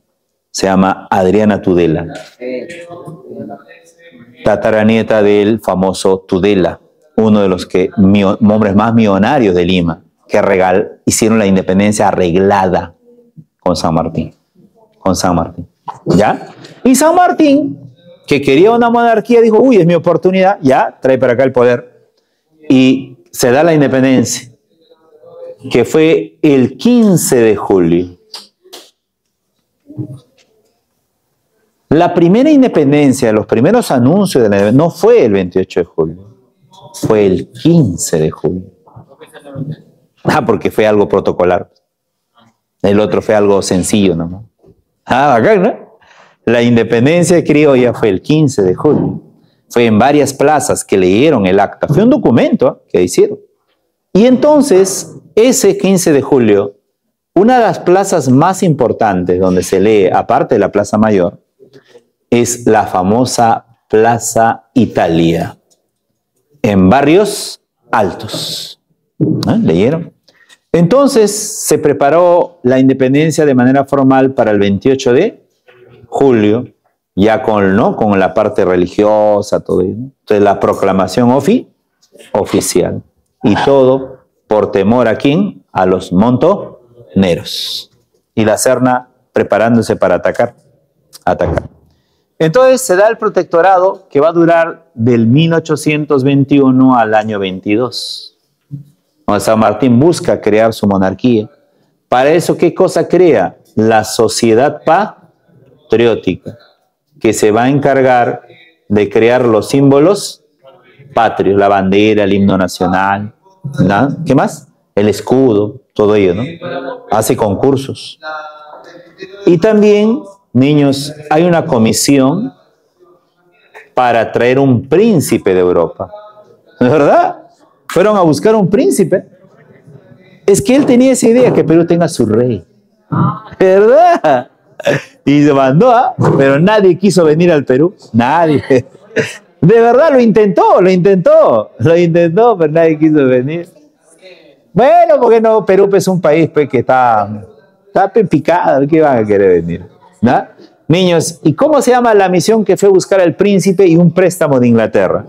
se llama Adriana Tudela, tataranieta del famoso Tudela, uno de los hombres más millonarios de Lima, que hicieron la independencia arreglada con San Martín. ¿Ya? Y San Martín, que quería una monarquía, dijo, uy, es mi oportunidad, ya, trae para acá el poder. Y se da la independencia, que fue el 15 de julio. La primera independencia, los primeros anuncios de la independencia, no fue el 28 de julio, fue el 15 de julio. Porque fue algo protocolar. El otro fue algo sencillo, ¿no? Acá, ¿no? La independencia criolla fue el 15 de julio. Fue en varias plazas que leyeron el acta. Fue un documento que hicieron. Y entonces, ese 15 de julio, una de las plazas más importantes donde se lee, aparte de la Plaza Mayor, es la famosa Plaza Italia, en Barrios Altos. ¿Leyeron? Entonces, se preparó la independencia de manera formal para el 28 de julio, ya con la parte religiosa, todo eso, ¿no? Entonces, la proclamación oficial. Y todo por temor ¿a quién? A los montoneros. Y la Serna preparándose para atacar. Entonces se da el protectorado que va a durar del 1821 al año 22. Cuando San Martín busca crear su monarquía. Para eso, ¿qué cosa crea? La Sociedad Patriótica, que se va a encargar de crear los símbolos patrios, la bandera, el himno nacional, ¿qué más? El escudo, todo ello, ¿no? Hace concursos. Y también, niños, hay una comisión para traer un príncipe de Europa. ¿Verdad? Fueron a buscar un príncipe. Es que él tenía esa idea, que Perú tenga su rey. ¿Verdad? Y se mandó, pero nadie quiso venir al Perú. Nadie. De verdad, lo intentó, pero nadie quiso venir. Bueno, porque no, Perú es un país pues, que está picado, ¿qué van a querer venir? ¿No? Niños, ¿y cómo se llama la misión que fue buscar al príncipe y un préstamo de Inglaterra?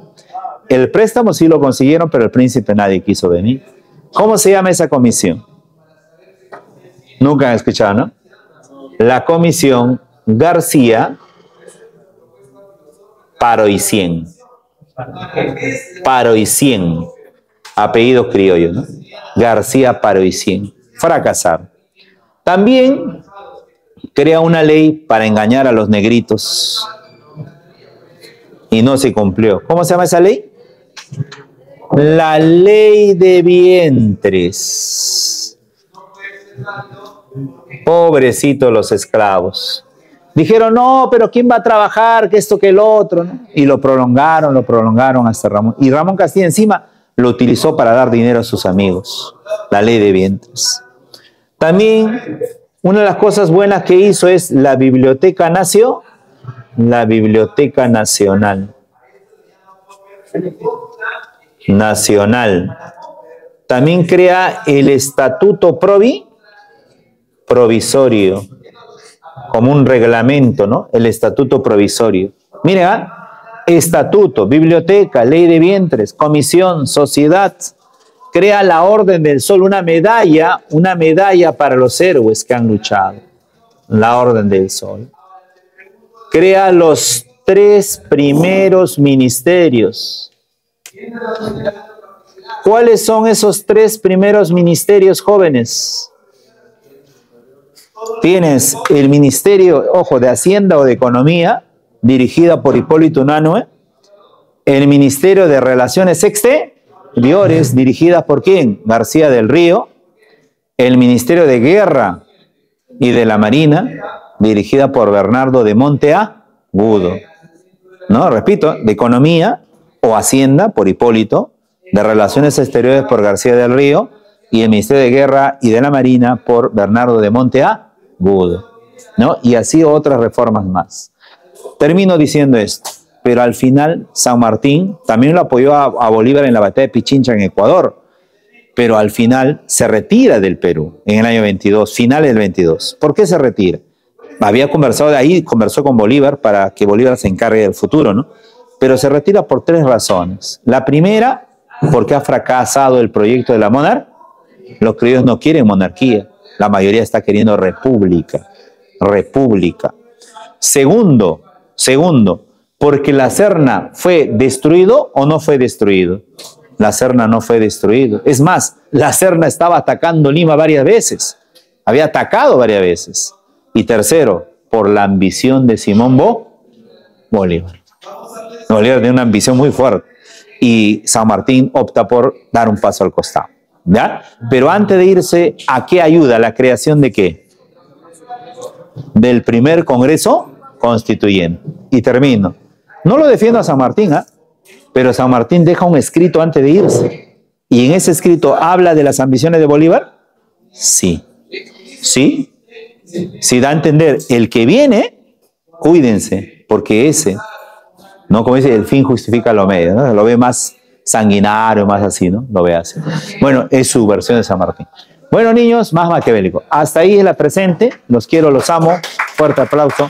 El préstamo sí lo consiguieron, pero el príncipe nadie quiso venir. ¿Cómo se llama esa comisión? Nunca han escuchado, ¿no? La comisión García Paroicien. Paroicien. Apellido criollo, ¿no? García Paroicien. Fracasaron. También crea una ley para engañar a los negritos. Y no se cumplió. ¿Cómo se llama esa ley? La ley de vientres. Pobrecitos los esclavos. Dijeron, no, pero ¿quién va a trabajar? Que esto, que el otro, ¿no? Y lo prolongaron hasta Ramón. Y Ramón Castilla encima lo utilizó para dar dinero a sus amigos. La ley de vientres. También, una de las cosas buenas que hizo es la Biblioteca Nacional. También crea el Estatuto Provisorio, como un reglamento, ¿no? El Estatuto Provisorio. Miren, Estatuto, Biblioteca, Ley de Vientres, Comisión, Sociedad. Crea la Orden del Sol, una medalla para los héroes que han luchado. La Orden del Sol. Crea los 3 primeros ministerios. ¿Cuáles son esos 3 primeros ministerios, jóvenes? Tienes el Ministerio, ojo, de Hacienda o de Economía, dirigida por Hipólito Unanue. El Ministerio de Relaciones Exteriores, dirigida por ¿quién? García del Río. El Ministerio de Guerra y de la Marina, dirigida por Bernardo de Monteagudo. ¿No? Repito, de Economía o Hacienda por Hipólito, de Relaciones Exteriores por García del Río y el Ministerio de Guerra y de la Marina por Bernardo de Monteagudo, ¿no? Y así otras reformas más. Termino diciendo esto, pero al final San Martín también lo apoyó a Bolívar en la batalla de Pichincha en Ecuador, pero al final se retira del Perú en el año 22, finales del 22. ¿Por qué se retira? Había conversó con Bolívar para que Bolívar se encargue del futuro, ¿no? Pero se retira por 3 razones. La primera, porque ha fracasado el proyecto de la monarquía. Los criollos no quieren monarquía. La mayoría está queriendo república. Segundo, porque la Serna fue destruido o no fue destruido. La Serna no fue destruido. Es más, la Serna estaba atacando Lima varias veces. Había atacado varias veces. Y tercero, por la ambición de Simón Bolívar. Bolívar tiene una ambición muy fuerte. Y San Martín opta por dar un paso al costado. ¿Ya? Pero antes de irse, ¿a qué ayuda la creación de qué? Del primer Congreso Constituyente. Y termino. No lo defiendo a San Martín, pero San Martín deja un escrito antes de irse. ¿Y en ese escrito habla de las ambiciones de Bolívar? Sí. ¿Sí? Sí, da a entender, el que viene, cuídense, porque ese, no como dice, el fin justifica lo medio, ¿no? Lo ve más sanguinario, más así, ¿no? Lo ve así. Bueno, es su versión de San Martín. Bueno, niños, más maquiavélico. Hasta ahí es la presente. Los quiero, los amo. Fuerte aplauso.